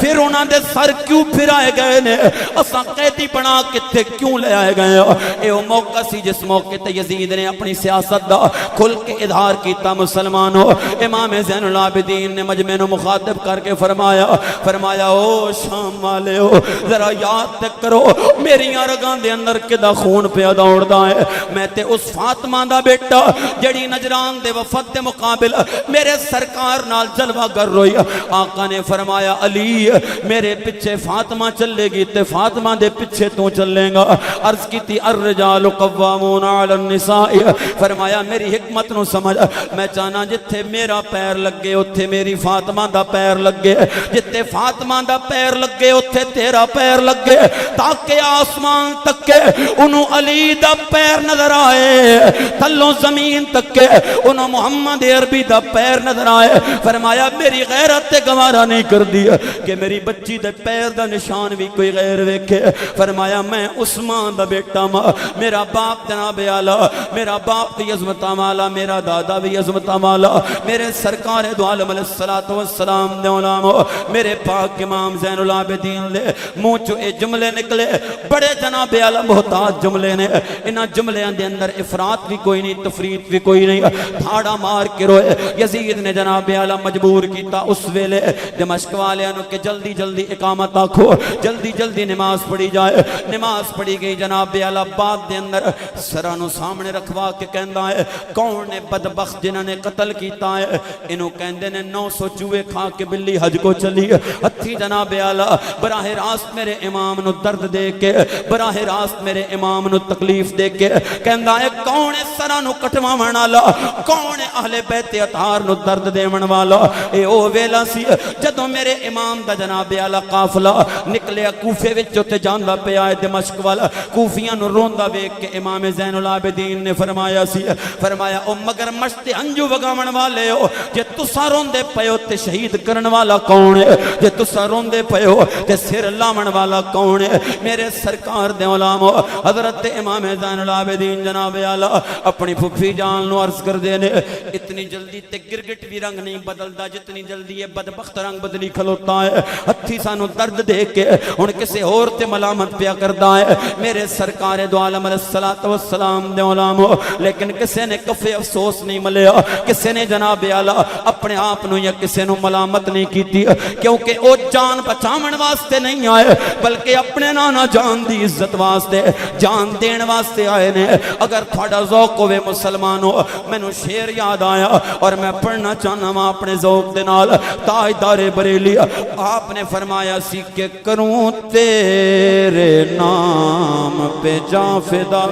پھر انہاں دے سر کیوں پھرائے گئے نے، اساں قیدی بنا کے تے کیوں لے آئے گئے۔ اے وہ موقع سی جس موقع تے یزید نے اپنی سیاست دا کھل کے اظہار کیتا مسلمانوں۔ امام زین العابدین نے مجمع نو مخاطب کر کے فرمایا او شام والے ہو ذرا یاد تک کرو میری رگاں دے اندر کدا خون پیا دوڑدا ہے۔ میں تے اس فاطمہ دا بیٹا جڑی نجران دے وفد دے مقابل میرے سرکار نال جلوہ گر روئی۔ آقا نے فرمایا علی میرے پیچھے فاطمہ چلے گی تے فاطمہ دے پیچھے تو چلے گا۔ عرض کی تھی الرجال قوامون علی النساء، فرمایا میری حکمت نو سمجھ میں چاہنا جتھے میرا پیر لگے اتھے میری فاطمہ دا پیر لگے، جتھے فاطمہ دا پیر لگے اتھے تیرا پیر لگے، تاکہ آسمان تک کے انہوں علی دا پیر نظر آئے، تھلوں زمین تک کے انہوں محمد عربی دا پیر نظر آئے۔ فرمایا میری غیرت تے گوارا نہیں کر دیا کہ میری بچی دے پیر دا نشان بھی کوئی غیر ویکھے۔ فرمایا میں عثمان دا بیٹا ماں، میرا باپ جناب اعلی، میرا باپ دی عظمت مالا، میرا دادا بھی عظمت مالا، میرے سرکار دو عالم علیہ السلام دے علامہ، میرے پاک امام زین العابدین لے منہ چو اے جملے نکلے، بڑے جناب اعلی محتاج جملے نے، انہاں جملیاں دے اندر افراد بھی کوئی نہیں، تفرید بھی کوئی نہیں، دھاڑا مار کے روئے۔ یزید نے جناب اعلی مجبور کیتا اس ویلے دمشق والیاں نو کہ جلدی جلدی اقامت آکھو، جلدی جلدی نماز پڑھی جائے۔ نماز پڑھی گئی جناب اعلی، بعد دے اندر سرانو سامنے رکھوا کے کہندا ہے کون نے بدبخت جنہاں نے قتل کیتا ہے؟ انہوں کہندے نے 900 چوہے کھا کے بلی حج کو چلی، ہتھی جناب اعلی براہ راست میرے امام نو درد دے کے، براہ راست میرے امام نو تکلیف دے کے کہندا ہے کون سرانو کٹواون والا، کون اہل بیت اطہار نو درد دیون والا؟ اے او ویلا سی جدوں میرے امام دا جناب اعلی قافلہ نکلیا کوفے وچ تے جاندا پیا ہے دمشق والا، کوفیاں نو روندا ویکھ کے امام زین العابدین نے فرمایا سی، فرمایا او مگر مشت انجو وگاون والے ہو، جے تساں روندے پئے ہو تے شہید کرن والا کون ہے؟ جے تساں روندے پئے ہو تے سر لاون والا کون ہے؟ میرے سرکار دے علامہ حضرت امام زین العابدین جناب اعلی اپنی پھپھی جان نو عرض کر دے نے اتنی جلدی تے گرگٹ بھی رنگ نہیں بدلدا جتنی جلدی یہ بدبخت رنگ بدلی کھلوتا ہے۔ ہتھی سانو درد دے کے ہن کسے اور تے ملامت پیا کردا ہے میرے سرکار دو عالم علیہ السلام دے علامہ، لیکن کسے نے کفے افسوس نہیں ملیا، کسے نے جناب اعلی اپنے آپ نو یا کسے نو ملامت نہیں کیتی، کیونکہ او جان بچاون واسطے نہیں آئے بلکہ اپنے نانا جان دی عزت واسطے جان دین واسطے آئے نے۔ اگر تھوڑا ذوق ہوئے مسلمانوں، میں نو شعر یاد آیا اور میں پڑھنا چاہنا ہوں اپنے ذوق دے نال۔ تاجدار بریلی آپ نے فرمایا سی کہ کروں تیرے نام پہ جان فدا،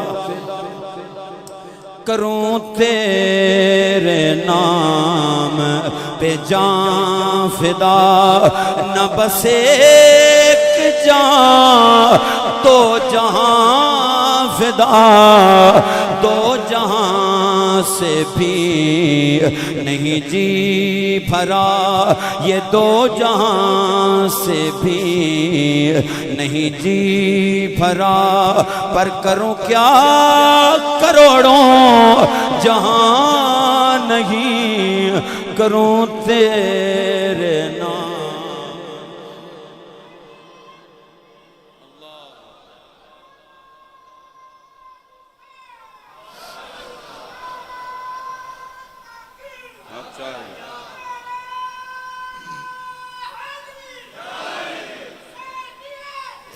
کروں تیرے نام پہ جان فدا، نہ بس ایک جان دو جہاں فدا، دو جہاں سے بھی نہیں جی بھرا، یہ دو جہاں سے بھی نہیں جی بھرا، پر کروں کیا کروڑوں جہاں نہیں کروں تیرے نام۔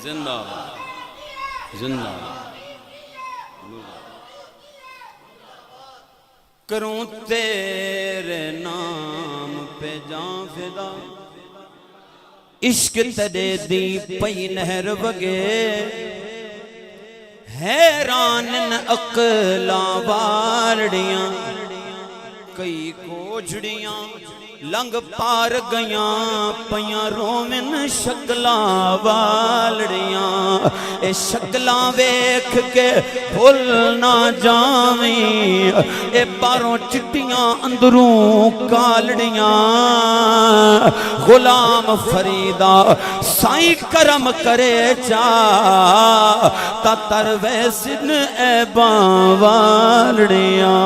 زندہ زندہ کروں تیرے نام پہ جان فدا، عشق تیرے دی پئی نہر وگے، حیران عقلاں والڑیاں، کئی کوجڑیاں لنگ پار گیاں پیاں رومن شکلاں والڑیاں، اے شکلاں ویکھ کے بھول نہ جاویں، اے باروں چٹیاں اندروں کالڑیاں، غلام فریدہ سائیں کرم کرے چاہ تا ترویسن اے باں والڑیاں۔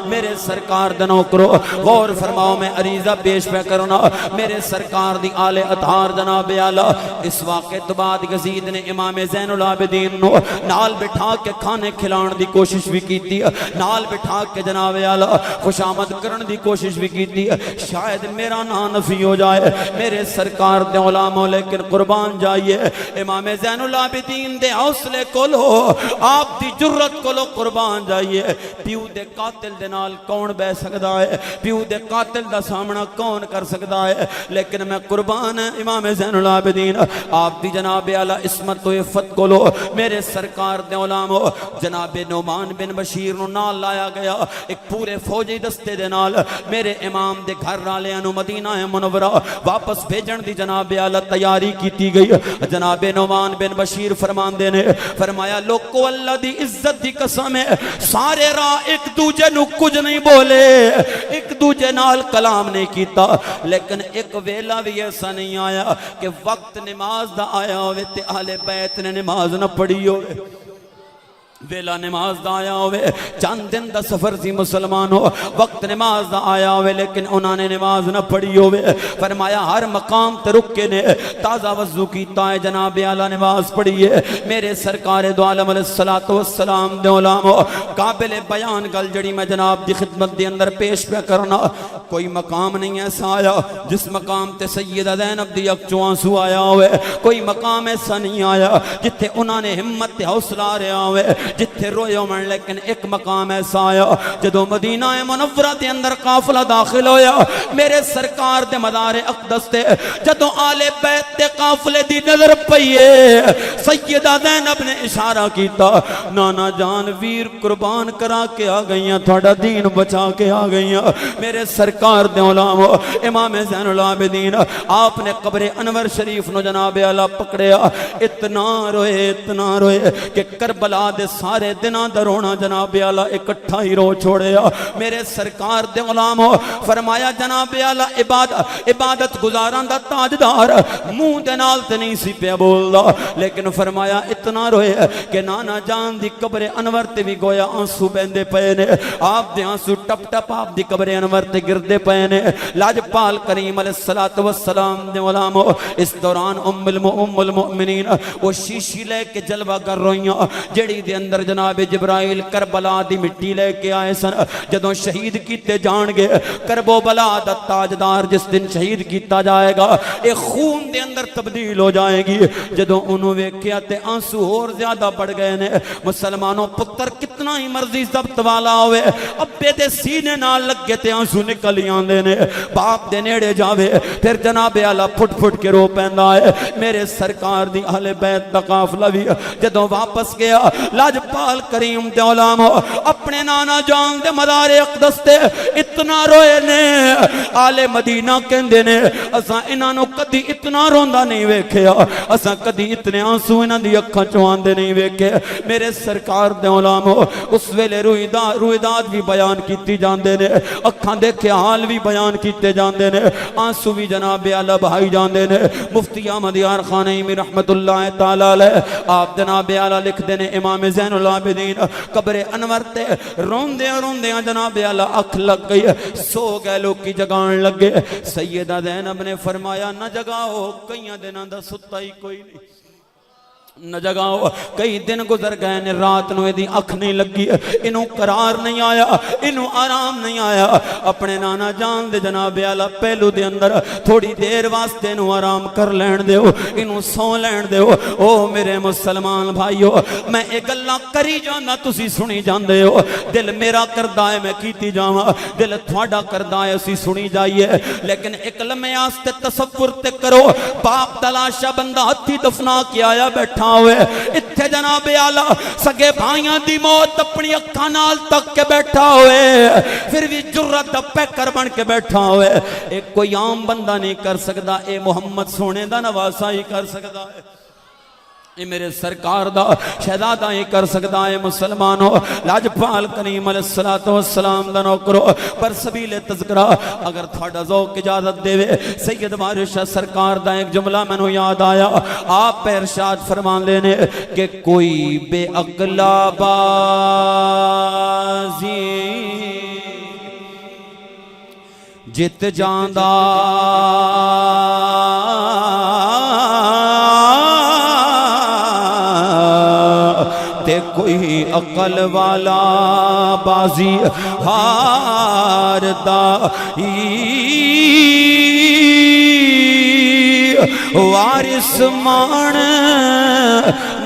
میرے سرکار دا نوکرو غور فرماؤ، میں عریضہ پیش پہ کرنا، میرے سرکار دی آل اطہار جناب اعلی اس واقعے تو بعد یزید نے امام زین العابدین نو نال بٹھا کے کھانے کھلان دی کوشش بھی کیتی، نال بٹھا کے جناب اعلی خوش آمد کرن دی کوشش بھی کیتی، شاید میرا نا نفی ہو جائے میرے سرکار دے علاموں، لیکن قربان جائیے امام زین العابدین دے حوصلے کولو، آپ دی جرت کولو قربان جائیے، پیو دے قاتل دے نال کون بہ سکدا ہے پیو دے قاتل دا سامنا کون کر سکدا ہے لیکن میں قربان امام زین العابدین آپ دی جناب اعلی عصمت و عفت کولو میرے سرکار دے علماء جناب نعمان بن بشیر نو نال لایا گیا ایک پورے فوجی دستے دے نال میرے امام دے گھر والیاں نو مدینہ منورہ واپس بھیجن دی جناب اعلی تیاری کیتی گئی جناب نعمان بن بشیر فرماندے نے فرمایا لوکو اللہ دی عزت دی قسم ہے سارے راہ ایک دوجے نو کچھ نہیں بولے ایک دوجے نال کلام نہیں کیتا لیکن ایک ویلا بھی ایسا نہیں آیا کہ وقت نماز دا آیا ہوئے تے اہل بیت نے نماز نہ پڑھی ہوئے ویلا نماز دا آیا ہوئے چند دن دا سفر سی مسلمان ہو وقت نماز دا آیا ہوئے لیکن انہوں نے نماز نہ پڑھی ہوئے فرمایا ہر مقام تے رکے نے تازہ وضو کیتا ہے جناب اعلیٰ نماز پڑھی ہے میرے سرکار دو عالم علیہ السلام دے علماء قابل بیان گل جڑی میں جناب دی خدمت دی اندر پیش پہ کرنا کوئی مقام نہیں ایسا آیا جس مقام تے سیدہ زینب دی اکچوں آنسو آیا ہوئے کوئی مقام ایسا نہیں آیا جتھے انہوں نے ہمت تے حوصلہ رہا ہوئے جتھے روئے عمر لیکن ایک مقام ایسا آیا جدو مدینہ منورہ دے اندر قافلہ داخل ہویا میرے سرکار دے مدار اقدس تے جدو آل بیت دے قافلے دی نظر پئیے سیدہ زینب نے اشارہ کیتا نانا جان ویر قربان کرا کے آ گئیاں تھوڑا دین بچا کے آ گئیاں میرے سرکار دے علماء امام زین العابدین آپ نے قبر انور شریف نو جناب اعلیٰ پکڑیا اتنا روئے کہ کربلا دے سارے دنوں دا رونا جناب اعلیٰ اکٹھا ہی رو چھوڑیا میرے سرکار دے علماء فرمایا جناب اعلیٰ عبادت گزاران دا تاجدار منہ دے نال تے نہیں سی پہ بولدا لیکن فرمایا اتنا روئے کہ نانا جان دی قبر انور تے بھی گویا آنسو بہندے پئے نے آپ دے آنسو ٹپ ٹپ آپ دی قبر انور تے گردے پئے نے لاجپال کریم علیہ السلام دے علماء اس دوران ام المؤمنین وہ شیشی لے کے جلوہ کر روئیاں جڑی دے اندر جناب جبرائیل کربلا دی مٹی لے کے آئے سن جدوں شہید کیتے جان گے کربو بلا دا تاجدار جس دن شہید کیتا جائے گا ایک خون دے اندر تبدیل ہو جائے گی جدوں انہوں ویکھیا تے آنسو اور زیادہ بڑھ گئے نے مسلمانوں پتر کتنا ہی مرضی ضبط والا ہوئے ابے دے سینے نال لگے تے آنسو نکل آندے نے باپ دے نیڑے جاوے پھر جناب اعلیٰ پھٹ پھٹ کے رو پیندا ہے میرے سرکار دی اہل بیت دا قافلہ بھی جدوں واپس گیا لاجپال کریم دے علماء اپنے نانا جان دے مدار اقدس تے اتنا روئے نے آل مدینہ کہندے نے اساں انہاں نو کدی اتنا روندا نہیں ویکھیا اساں کدی اتنے آنسو انہاں دی اکھاں چوں آندے نہیں ویکھے میرے سرکار دے علماء اس ویلے رویداد بھی بیان کیتی جاندے نے اکھاں دے حال بھی بیان کیتے جاندے نے آنسو بھی جناب اعلیٰ بہائی جاندے نے مفتی احمد یار خانیمی رحمت اللہ تعالی علیہ آپ جناب اعلیٰ لکھ دے نے امام زین العابدین قبر انور تے روندیاں جناب اعلیٰ اکھ لگ گئی سو گئے لوگ کی جگان لگ گئے سیدہ زینب نے فرمایا نہ جگاؤ کئیاں دنوں دا ستا ہی کوئی نہیں نہ جگاؤ کئی دن گزر گئے نے رات نو دی اکھ نہیں لگی انہوں قرار نہیں آیا انہوں آرام نہیں آیا اپنے نانا جان دے جناب اعلیٰ پہلو دے اندر تھوڑی دیر واسطے انہوں آرام کر لین دے ہو انہوں سو لین دے ہو او میرے مسلمان بھائیو میں ایک اللہ کری جانا تسی سنی جان دے ہو دل میرا کردہ ہے میں کیتی جاما دل تھوڑا کردہ ہے اسی سنی جائیے لیکن ایک لمحے آستے تصور تے کرو باپ دلاشا بندہ ہتھی دفنا کیا آیا بیٹھا ہوئے اتھے جناب اعلیٰ سگے بھائیاں دی موت اپنی اکھاں نال تک کے بیٹھا ہوئے پھر بھی جرت پیکر بن کے بیٹھا ہوئے ایک کوئی عام بندہ نہیں کر سکتا اے محمد سونے دا نواسا ہی کر سکتا ہے اے میرے سرکار دا شہزادہ ہی کر سکتا ہے مسلمانوں لاجپال کریم علیہ السلام دا نوکرو پر سبیل تذکرہ اگر تھوڑا ذوق اجازت دے وے سید بارشاہ سرکار دا ایک جملہ میں نو یاد آیا آپ پہ ارشاد فرمان لینے کہ کوئی بے عقلا بازی جت جاندہ تے کوئی عقل والا بازی ہاردا وارث مان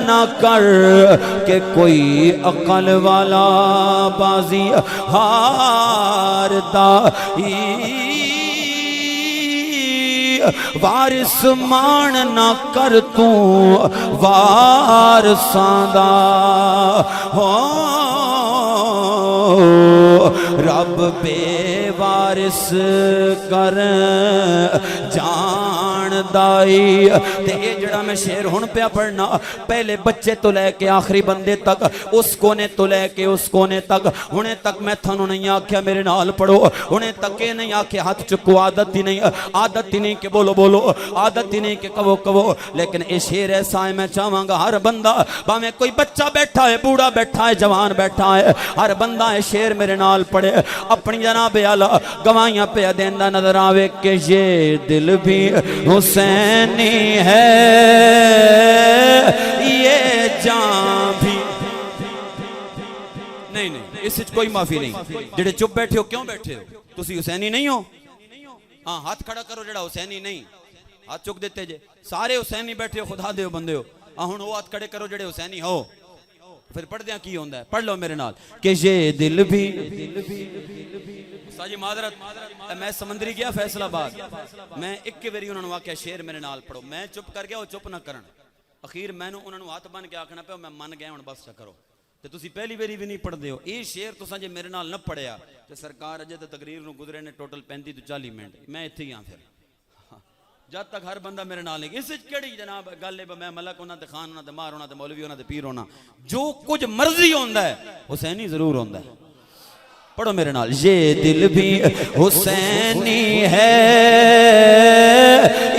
نہ کر کہ کوئی عقل والا بازی ہارتا وارث مان نہ کر تو وارثاں دا ہو رب بے وارث کر جان دائی تے یہ جڑا میں شعر ہن پیا پڑھنا پہلے بچے تو لے کے آخری بندے تک اس کونے تو لے کے اس کونے تک ہنے تک میں تھانوں نہیں آکھیا میرے نال پڑھو ہنے تک یہ نہیں آکھیا ہاتھ چکو عادت ہی نہیں کہ بولو بولو عادت ہی نہیں کہ کہو لیکن یہ شعر ایسا ہے میں چاہواں گا ہر بندہ باویں کوئی بچہ بیٹھا ہے بوڑھا بیٹھا ہے جوان بیٹھا ہے ہر بندہ ہے شعر میرے نال پڑھے اپنی جناب اعلیٰ گواہیاں پہ دیندہ نظر آوے کہ یہ دل بھی حسینی ہے یہ جان بھی نہیں اس وچ کوئی معافی نہیں جڑے چپ بیٹھے ہو کیوں بیٹھے ہو تسی حسینی نہیں ہو ہاں ہاتھ کھڑا کرو جڑا حسینی نہیں ہاتھ چک دیتے جے سارے حسینی بیٹھے ہو خدا دیو بندے ہو ہن وہ ہاتھ کھڑے کرو جڑے حسینی ہو پھر پڑھ دیاں کی ہوندہ ہے پڑھ لو میرے نال کہ یہ دل بھی ساجی معذرت میں سمندری گیا فیصل آباد میں ایک ویری انہوں نے واقعہ شعر میرے نال پڑھو میں چپ کر گیا وہ چپ نہ کرن اخیر میں انہوں نے ہاتھ بن کے آکھنا پہ میں من گیا ہوں بس چکرو تے تسی پہلی ویری بھی نہیں پڑھ دے ہو یہ شعر تو سانجے میرے نال نہ پڑھیا تے سرکار اجے تے تقریر نو گزرے نے ٹوٹل 35 تو 40 منٹ میں اتھے ہی ہاں پھر جب تک ہر بندہ میرے نال نہیں اس کیڑی جناب گل ہے میں ملک ہونا تے خان ہونا تے مار ہونا تے مولوی ہونا تے پیر ہونا جو کچھ مرضی ہوندا ہے حسینی ضرور ہوندا ہے پڑھو میرے نال یہ دل بھی حسینی ہے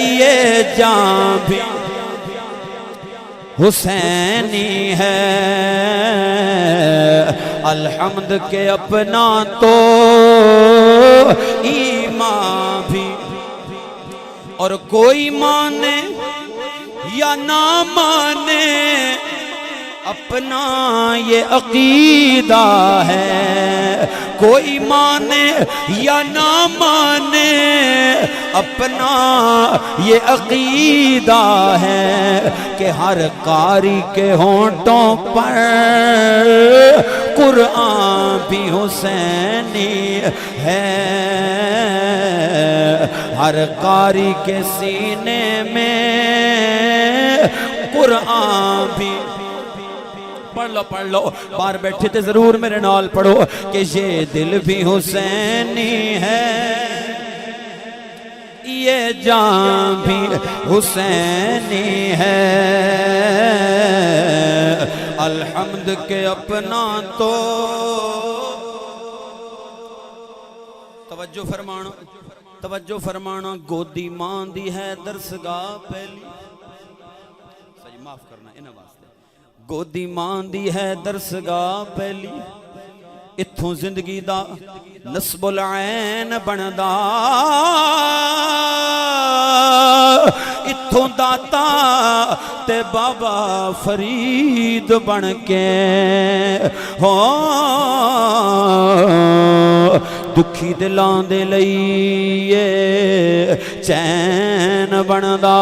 یہ جان بھی حسینی ہے الحمد کے اپنا تو ایمان بھی اور کوئی مانے یا نہ مانے اپنا یہ عقیدہ ہے کوئی مانے یا نہ مانے اپنا یہ عقیدہ ہے کہ ہر قاری کے ہونٹوں پر قرآن بھی حسینی ہے ہر قاری کے سینے میں قرآن بھی پڑھ لو بار بیٹھے تھے ضرور میرے نال پڑھو کہ یہ دل بھی حسینی ہے یہ جان بھی حسینی ہے الحمد کے اپنا تو توجہ فرمانا گودی ماں دی ہے درسگاہ پہلی سجی معاف کرنا انہاں واسطے گودی ماں دی ہے درسگاہ پہلی اتھوں زندگی دا نصب العین بندا اتھوں داتا تے بابا فرید بن کے ہو دکھی دلان دے لئیے چین بندا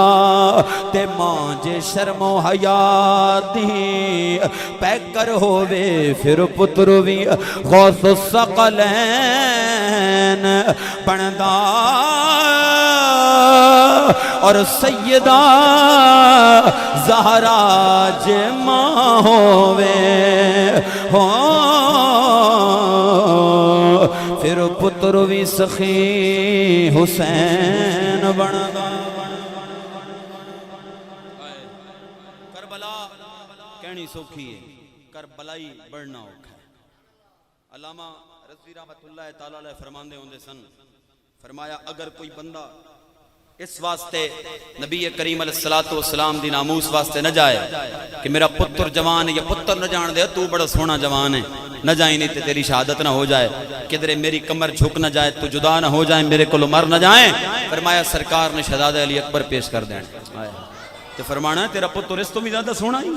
تے ماں جے شرم و حیاء دی پیکر ہووے پھر پتر بھی غوث الثقلین بندا اور سیدہ زہرا جے ماں ہووے پھر پتر بھی سخی حسین بندا کربلا کہنی سوکھی ہے کربلائی بڑھنا اوکھا ہے علامہ رضوی رحمت اللہ تعالیٰ علیہ فرماندے ہوندے سن فرمایا اگر کوئی بندہ اس واسطے نبی کریم علیہ السلام دی ناموس واسطے نہ جائے کہ میرا پتر جوان ہے یا پتر نہ جان دے تو بڑا سونا جوان ہے نہ جائیں نہیں تے تیری شہادت نہ ہو جائے کدھرے میری کمر جھک نہ جائے تو جدا نہ ہو جائے میرے کو مر نہ جائیں فرمایا سرکار نے شہزادہ علی اکبر پیش کر دیں تو فرمانا تیرا پتر اس تو بھی زیادہ سونا ہی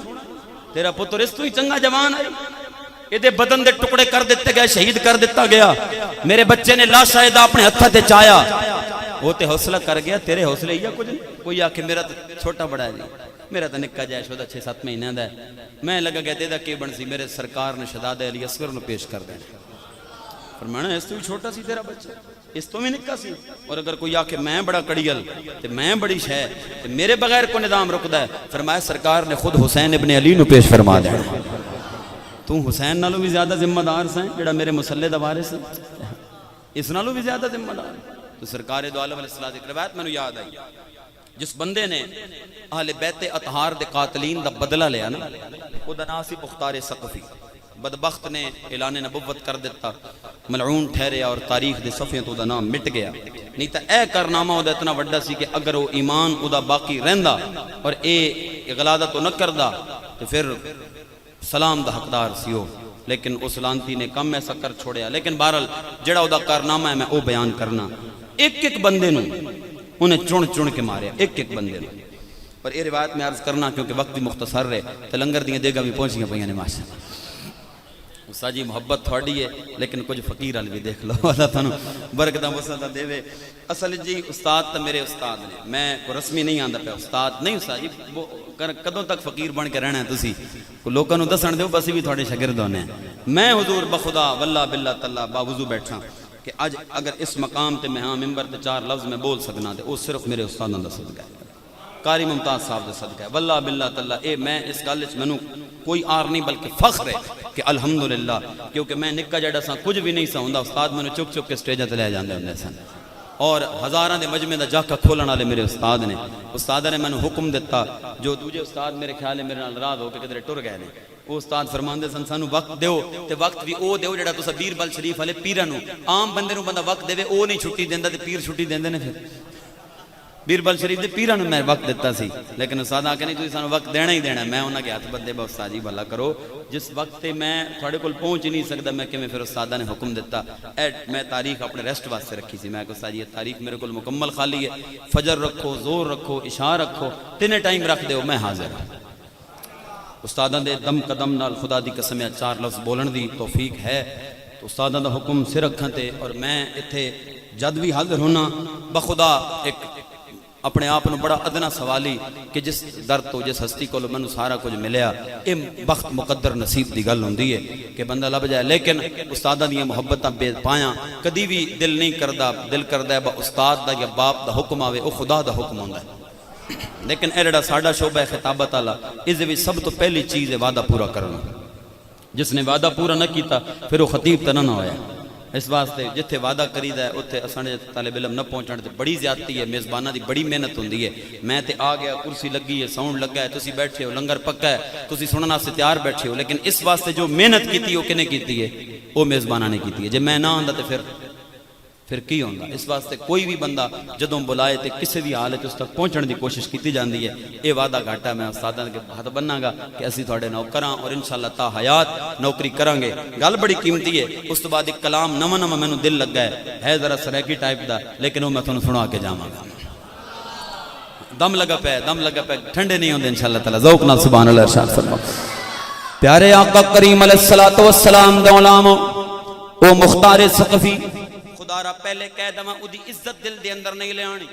تیرا پتر اس تو ہی چنگا جوان ہے یہ بدن دے ٹکڑے کر دیتے گئے شہید کر دیتا گیا میرے بچے نے لا شاہدہ اپنے ہتھا تے چایا وہ تے حوصلہ کر گیا تیرے حوصلے ہی کچھ نہیں کوئی آکھے میرا چھوٹا بڑا ہے نہیں میرا تو نکا جائش ہوتا 6-7 مہینے دا ہے. میں لگا کہتے دا کی بن سی میرے سرکار نے شہزادہ علی اصغر نو پیش کر دینا. فرمانا اس تو بھی چھوٹا سی تیرا بچہ, اس تو بھی نکا سی. اور اگر کوئی آکے میں بڑا کڑیل تے میں بڑی شے تے میرے بغیر کو نظام رکدا ہے. فرمایا سرکار نے خود حسین ابن علی نو پیش فرما دینا. تو حسین نالوں بھی زیادہ ذمہ دار سیں جڑا میرے مسلح دا وارث ہے, اس نالوں بھی زیادہ ذمہ دار. تو سرکار دو عالم علیہ الصلوۃ کی روایت میں یاد آئی, جس بندے نے اہل بیت اطہار دے قاتلین دا بدلہ لیا نا, او دا نام سی مختار ثقفی. بدبخت نے اعلان نبوت کر دیتا, ملعون ٹھہریا اور تاریخ دے صفحے تو دا نام مٹ گیا. نہیں تا اے کارنامہ او دا اتنا وڈا سی کہ اگر وہ ایمان او دا باقی رہندا اور اے اغلاظہ تو نہ کردا تو پھر سلام دا حقدار سی ہو. لیکن اس لانتی نے کم ایسا کر چھوڑیا. لیکن بہرحال جڑا او دا کارنامہ ہے میں او بیان کرنا. ایک ایک بندے نو انہیں چن کے ماریا, ایک ایک بندے نو. پر یہ روایت میں عرض کرنا کیونکہ وقت بھی مختصر رہے تو لنگر دیاں دیگا بھی پہنچیاں پہیاں نے ماشاءاللہ. استاد جی محبت تھوڑی ہے لیکن کچھ فقیر علی بھی دیکھ لو, اللہ تھانو برکتاں وسعتاں دے. اصل جی استاد تو میرے استاد نے, میں کو رسمی نہیں آندا پیا استاد نہیں. استاد جی کدوں تک فقیر بن کے رہنا ہے تسی, لوکاں نو دسن دیو بس بھی تھوڑے شاگرد ہونے ہیں. میں حضور بخدا واللہ باللہ تعالی باوضو بیٹھا کہ آج اگر اس مقام تے میں ہاں ممبر تے 4 لفظ میں بول سکنا تے وہ صرف میرے استاداں دا صدقہ ہے, قاری ممتاز صاحب دا صدقہ ہے. واللہ باللہ تعالی اے میں اس گل وچ مینوں کوئی آر نہیں بلکہ فخر ہے کہ الحمدللہ, کیونکہ میں نکا جڑا سا کچھ بھی نہیں سا ہوندا, استاد مینوں چک چک کے سٹیجاں تے لے جاندے ہوندے سن. اور ہزاراں دے مجمع دا جاکا کھولن والے میرے استاد نے. استاد نے مینوں حکم دیتا, جو دوجے استاد میرے خیال ہے میرے نال ناراض ہو کے کدھر ٹر گئے نے, وہ استاد فرماندے سن سانو وقت دیو تے وقت بھی او دیو جڑا تساں بیربل شریف والے پیراں نو, عام بندے نو بندہ وقت دے او نہیں چھٹی دیندا تے پیر چھٹی دیندے نے. پھر بیربل شریف دے پیراں نو میں وقت دیتا سی, لیکن استاد آ کے نہیں تسی سانو وقت دینا ہی دینا. میں انہاں کے ہاتھ بدے با استاد جی بھلا کرو, جس وقت تے میں تھوڑے کول پہنچ نہیں سکدا میں کیویں پھر استاداں نے حکم دیتا. میں تاریخ اپنے ریسٹ واسطے رکھی سی. میں کہ استاد جی یہ تاریخ میرے کول مکمل خالی ہے, فجر رکھو, زور رکھو, عشاء رکھو, تینے ٹائم رکھ دیو, میں حاضر ہوں. استاداں دے دم قدم نال خدا دی قسم 4 لفظ بولن دی توفیق ہے تو استاداں دا حکم سر رکھاں تے. اور میں ایتھے جد بھی حاضر ہونا بخدا ایک اپنے آپ نو بڑا ادنا سوالی کہ جس در تو جس ہستی کو منو سارا کچھ ملیا, اے بخت مقدر نصیب دی گل ہوندی ہے کہ بندہ لب جائے. لیکن استاداں دیاں محبتاں بے پایاں کدی بھی دل نہیں کردا, دل کردا ہے با استاد دا یا باپ دا حکم آوے, او خدا دا حکم ہوندا ہے. لیکن اے جڑا ساڈا شعبہ خطابت والا, اس دے وچ سب تو پہلی چیز ہے وعدہ پورا کرنا. جس نے وعدہ پورا نہ کیتا پھر وہ خطیب تے نہ ہویا. اس واسطے جتھے وعدہ کریدا ہے اوتھے اسانے طالب علم نہ پہنچن تے بڑی زیادتی ہے, میزباناں دی بڑی محنت ہوندی ہے. میں تے آ گیا, کرسی لگی ہے, ساؤنڈ لگا ہے, تسی بیٹھے ہو, لنگر پکا ہے, تسی سنن واسطے تیار بیٹھے ہو, لیکن اس واسطے جو محنت کیتی او کنے کیتی ہے, او میزباناں نے کیتی ہے. جے میں نہ آندا تے پھر کی ہوندا. اس واسطے کوئی بھی بندہ جدوں بلائے تے کسی بھی حالت اس تک پہنچن دی کوشش کیتی جاندی ہے. اے وعدہ گھاٹا میں استاداں کے ہاتھ بننا گا کہ اسی تھوڑے نوکراں اور انشاءاللہ تا حیات نوکری کران گے. گل بڑی قیمتی ہے. اس تو بعد ایک کلام نواں مینوں دل لگا ہے ذرا سریکی ٹائپ دا, لیکن وہ میں تھانوں سنا کے جاواں گا. دم لگا پے ٹھنڈے نہیں ہوندے انشاءاللہ تعالی. ذوق نال سبحان اللہ ارشاد فرماؤ. پیارے آقا کریم علیہ الصلوۃ والسلام دے غلام او مختار ثقفی خدا را پہلے کہہ دواں اودی عزت دل دے اندر نہیں لے آنی,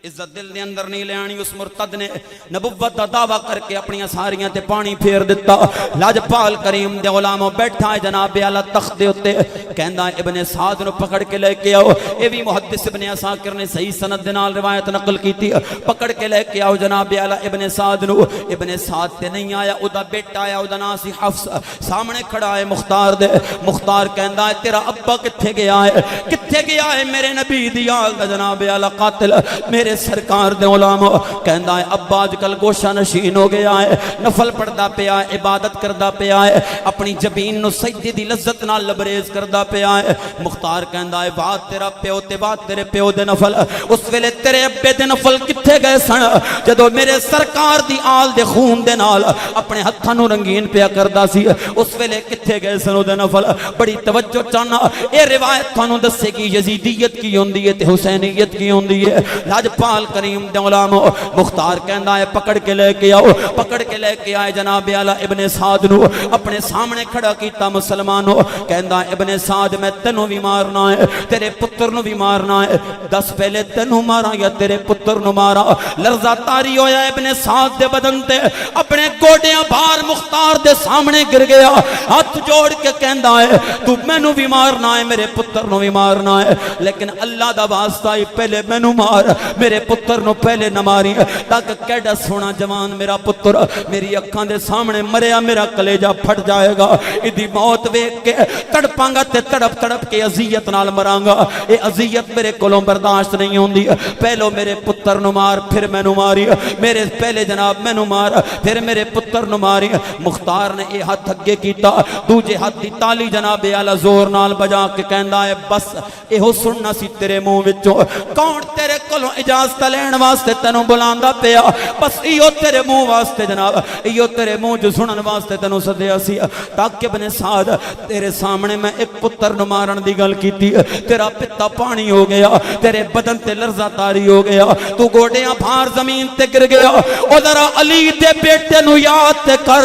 عزت دل دے اندر نہیں لے آنی. اس مرتد نے نبوت دا دعویٰ کر کے اپنی ساریاں تے پانی پھیر دیتا. لاجپال کریم دے غلاموں بیٹھا ہے جناب اعلی تخت دے اوتے, کہندا ابن سعد نو پکڑ کے لے کے آؤ. اے بھی محدث ابن عساکر نے صحیح سند دے نال روایت نقل کیتی. پکڑ کے لے کے آؤ جناب اعلی ابن سعد نو. ابن سعد تے نہیں آیا, او دا بیٹا آیا, او دا نام سی حفص. سامنے کھڑا ہے مختار دے. مختار کہندا ہے تیرا ابا کتھے گیا ہے, کتھے گیا ہے میرے نبی دی آل دا جناب اعلی قاتل میرے سرکار دے علماء. کہندا ہے ابا آج کل گوشہ نشین ہو گیا ہے, نفل پڑھدا پیا ہے, عبادت کردا پیا ہے, اپنی جبین نو سجدے دی لذت نال لبریز کردا پیا ہے. مختار کہندا ہے بات تیرا پیو تے بات تیرے پیو دے نفل, اس ویلے تیرے ابے دے نفل کتھے گئے سن جدوں میرے سرکار دی آل دے خون دے نال اپنے ہتھاں نو رنگین پیا کردا سی, اس ویلے کتھے گئے سن او دے نفل. بڑی توجہ چاہنا اے روایت تھانوں دسے گی یزیدیت کی ہوندی ہے تے حسینیت کی ہوندی ہے. لاجپال پال کریم دے غلام مختار کہندا ہے پکڑ کے لے کے آؤ، پکڑ کے لے کے آئے جناب اعلی ابن سعد نو اپنے سامنے کھڑا کیتا مسلمانوں، کہندا ابن سعد میں تینوں بھی مارنا ہے، تیرے پتر نو بھی مارنا ہے، دس پہلے تینوں مارا یا تیرے پتر نو مارا؟ لرزہ تاری ہویا ابن سعد دے بدن تے، اپنے گوڑیاں بھار مختار دے سامنے گر گیا، ہاتھ جوڑ کے کہندا ہے تو مینوں بھی مارنا ہے، میرے پتر نو بھی مارنا ہے، لیکن اللہ دا واسطہ ہی پہلے مینوں مار، میرے پتر نو پہلے نہ ماری، تاکہ کیڑا سونا جوان میرا پتر میری اکھاں دے سامنے مریا، میرا کلیجہ پھٹ جائے گا، ایدی موت ویکھ کے تڑپاں گا تے تڑپ تڑپ کے اذیت نال مراں گا، اے اذیت میرے کولوں برداشت نہیں ہوندی، پہلو میرے پتر نو مار پھر مینوں ماری، میرے پہلے جناب مینوں مار پھر میرے پتر نو ماری۔ مختار نے اے ہاتھ اگے کیتا، دوجے ہاتھ دی تالی جناب اعلی زور نال بجا کے کہندا ہے بس ایہو سننا سی تیرے منہ وچوں، کون تیرے کولوں اجازت لین واسطے تینوں بلاندا پیا، بس ایو تیرے منہ واسطے جناب، ایو تیرے منہ جو سنن واسطے تینوں سدیا سی، تاکہ ابن سعد تیرے سامنے میں ایک پتر نو مارن دی گل کیتی، تیرا پتا پانی ہو گیا، تیرے بدن تے لرزہ تاری ہو گیا، تو گوڑیاں بھار زمین تے گر گیا، او ذرا علی دے بیٹے نو یاد تے کر،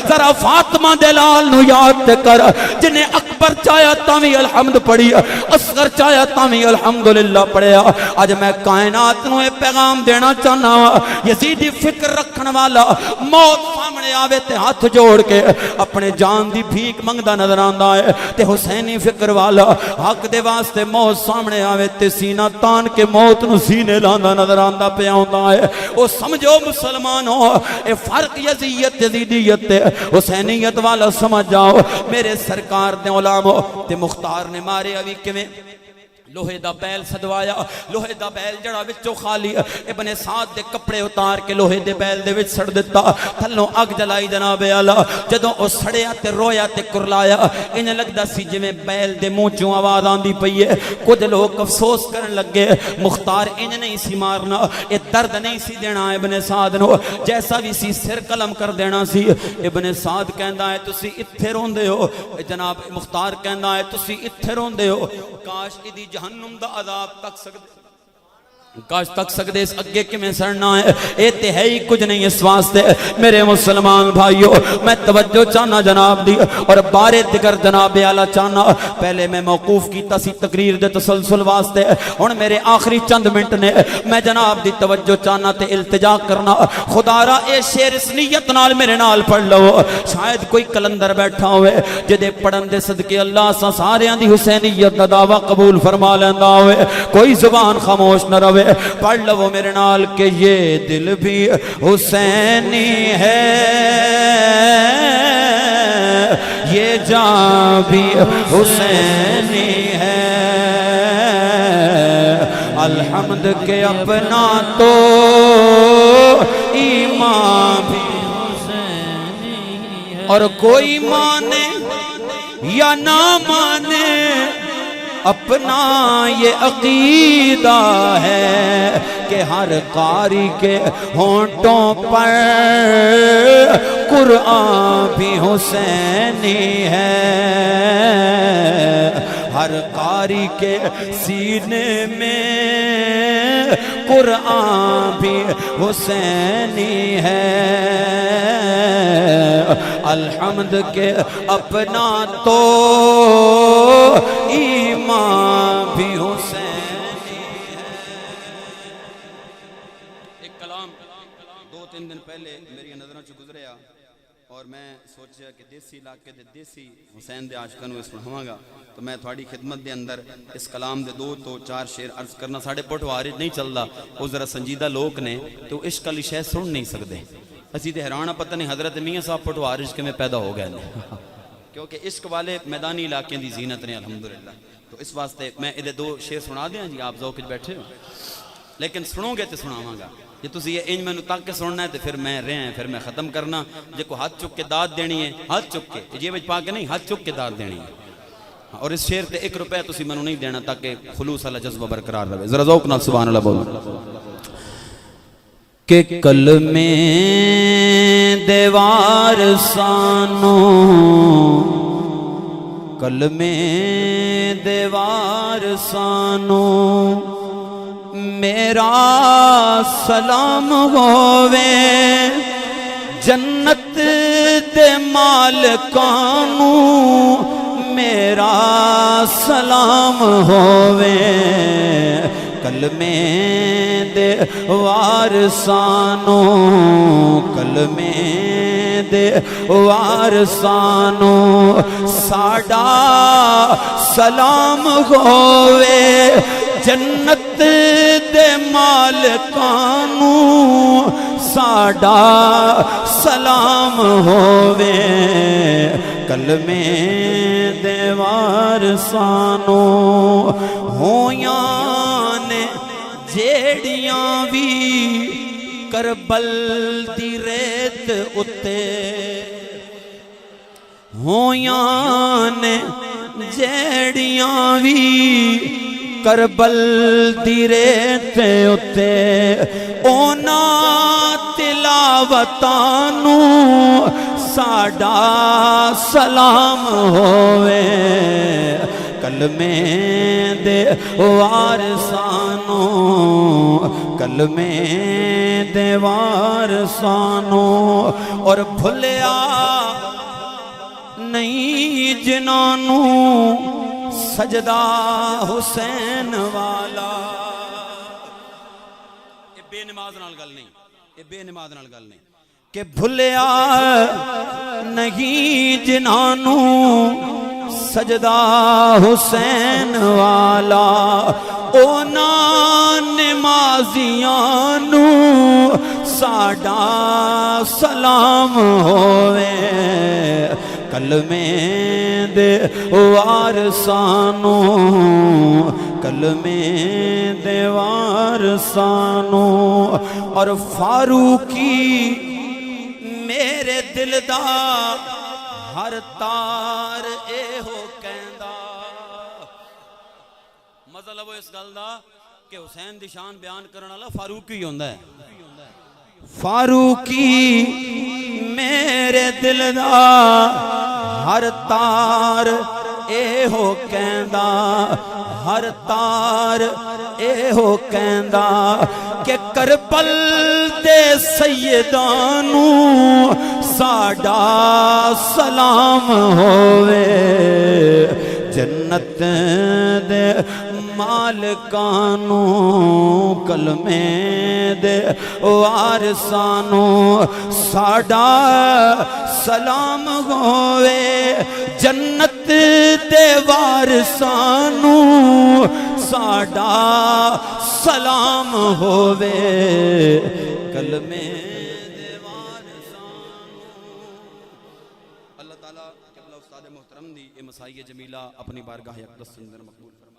ذرا فاطمہ دے لال نو یاد تے کر، جنہیں اکبر چاہیا تاوی الحمد پڑھی، اصغر چاہیا تاوی الحمدللہ پڑھیا۔ آج میں کائنات نو اے پیغام دینا چاہنا، یزیدی فکر رکھن والا موت سامنے آوے تے ہاتھ جوڑ کے اپنے جان دی بھیک منگدا نظر آندا ہے، تے حسینی فکر والا حق دے واسطے موت سامنے آوے تے سینہ تان کے موت نو سینے لاندا نظر آندا پیا ہوندا ہے۔ او سمجھو مسلمانوں، اے فرق یزیت یزیدیت تے حسینیت والا سمجھ جاؤ۔ میرے سرکار دے غلام تے مختار نے مارے ابھی کیویں؟ لوہے دا بیل سدوایا، لوہے دا بیل جڑا وچوں خالی، ابن سعد دے کپڑے اتار کے لوہے دے بیل دے وچ سڑ دتا، تھلوں اگ جلائی جناب اعلی، جدوں او سڑیا تے رویا تے کرلایا، انہیں لگدا سی جویں بیل دے منہ چوں آواز آندی پئی ہے، کچھ لوگ افسوس کرن لگے مختار انہیں نہیں سی مارنا، اے درد نہیں سی دینا ابن سعد نو، جیسا بھی سی سر قلم کر دینا سی۔ ابن سعد کہندا ہے تسی اتھے روندے ہو، جناب مختار کہندا ہے تسی اتھے روندے ہو، کاش ایدی جہنم دا عذاب تک سکتے، کاش تک سکتے اس اگے کی میں سڑنا ہے، اے تہائی کچھ نہیں اس واسطے۔ میرے مسلمان بھائیو میں توجہ چاہنا جناب دی اور بارے دگر جناب اعلیٰ چاہنا، پہلے میں موقوف کیتا سی تقریر دے تسلسل واسطے، ہن میرے آخری چند منٹ نے میں جناب دی توجہ چاہنا تے التجا کرنا، خدا را اے شعر اس نیت نال میرے نال پڑھ لو، شاید کوئی کلندر بیٹھا ہوئے جدے پڑھن دے صدقے اللہ سا ساریاں دی حسینیت دا دعویٰ قبول فرما لیندا ہوئے، کوئی زبان خاموش نہ روے، پڑھ لو میرے نال کہ یہ دل بھی حسینی ہے، یہ جان بھی حسینی ہے، الحمد کے اپنا تو ایمان بھی حسینی ہے، اور کوئی مانے یا نہ مانے اپنا یہ عقیدہ ہے کہ ہر قاری کے ہونٹوں پر قرآن بھی حسینی ہے، ہر قاری کے سینے میں قرآن بھی حسینی ہے، الحمد کے اپنا تو ایمان بھی حسینی ہے۔ ایک کلام 2-3 دن پہلے میری نظروں سے گزریا اور میں سوچیا کہ دیسی علاقے دے دیسی حسین دے عاشقاں نوں سناواں گا، تو میں تھوڑی خدمت دے اندر اس کلام دے 2 تو 4 شعر عرض کرنا۔ ساڑھے پٹواری نہیں چلدا، وہ ذرا سنجیدہ لوگ نے تو عشق والی شے سن نہیں سکدے، اسی تے حیران پتہ نہیں حضرت میاں صاحب پٹواری عشق میں پیدا ہو گئے ہیں، کیونکہ عشق والے میدانی علاقے دی زینت نے الحمدللہ۔ تو اس واسطے میں ادھے 2 شعر سنا دیاں جی، آپ ذوق وچ بیٹھے ہو، لیکن سنو گے تے سناواں گا، جے تسی یہ انج مینوں تک کے سننا ہے تے پھر میں رہے ہیں، پھر میں ختم کرنا، جے کو ہاتھ چک کے داد دینی ہے ہاتھ چک کے، جے وچ پا کے نہیں ہاتھ چک کے داد دینی ہے، اور اس شعر تے 1 روپے تسی مینوں نہیں دینا تاکہ خلوص والا جذبہ برقرار رہے۔ ذرا ذوق نال سبحان اللہ بولو کہ کلمے دیوار سانو، کلمے دیوار سانو، میرا سلام ہووے جنت دے مالکانوں میرا سلام ہووے کلمے دے وارثانوں کلمے دے وارثانوں ساڈا سلام ہووے جنت دے مالکانوں ساڈا سلام ہووے کلمے دے وارثانوں ہویاں نے جیڑیاں بھی کربل دی ریت اتے ہویاں نے جیڑیاں بھی کربل دی ریت اتے اونا تلاوتانوں ساڈا سلام ہووے کلمے دے وارثانوں کلمے دے وارثانوں اور بھلیا نہیں جنانوں سجدہ حسین والا یہ بے نماز نال گل نہیں یہ بے نماز نال گل نہیں کہ بھلیا نہیں جنانوں سجدہ حسین والا اونا نمازیانوں ساڈا سلام ہووے کلمے دے وارثانوں کلمے دے وارثانوں اور فاروقی میرے دل دا ہر تار اے ہو کہندا مزہ لو اس گل دا کہ حسین دی شان بیان کرن والا فاروقی ہوندا ہے فاروقی میرے دل دا ہر تار اے ہو کہندا ہر تار اے ہو کہندا کہ کربل دے سیدانوں ساڈا سلام ہووے جنت دے مالکانوں کلمے دے وارثانوں ساڈا سلام ہووے جنت دے وارثانوں ساڈا سلام ہووے کلمے دے وارثانوں اللہ تعالیٰ قبلہ استاد محترم دی اے مسائی جمیلہ اپنی بارگاہ اقدس اندر مقبول فرمائے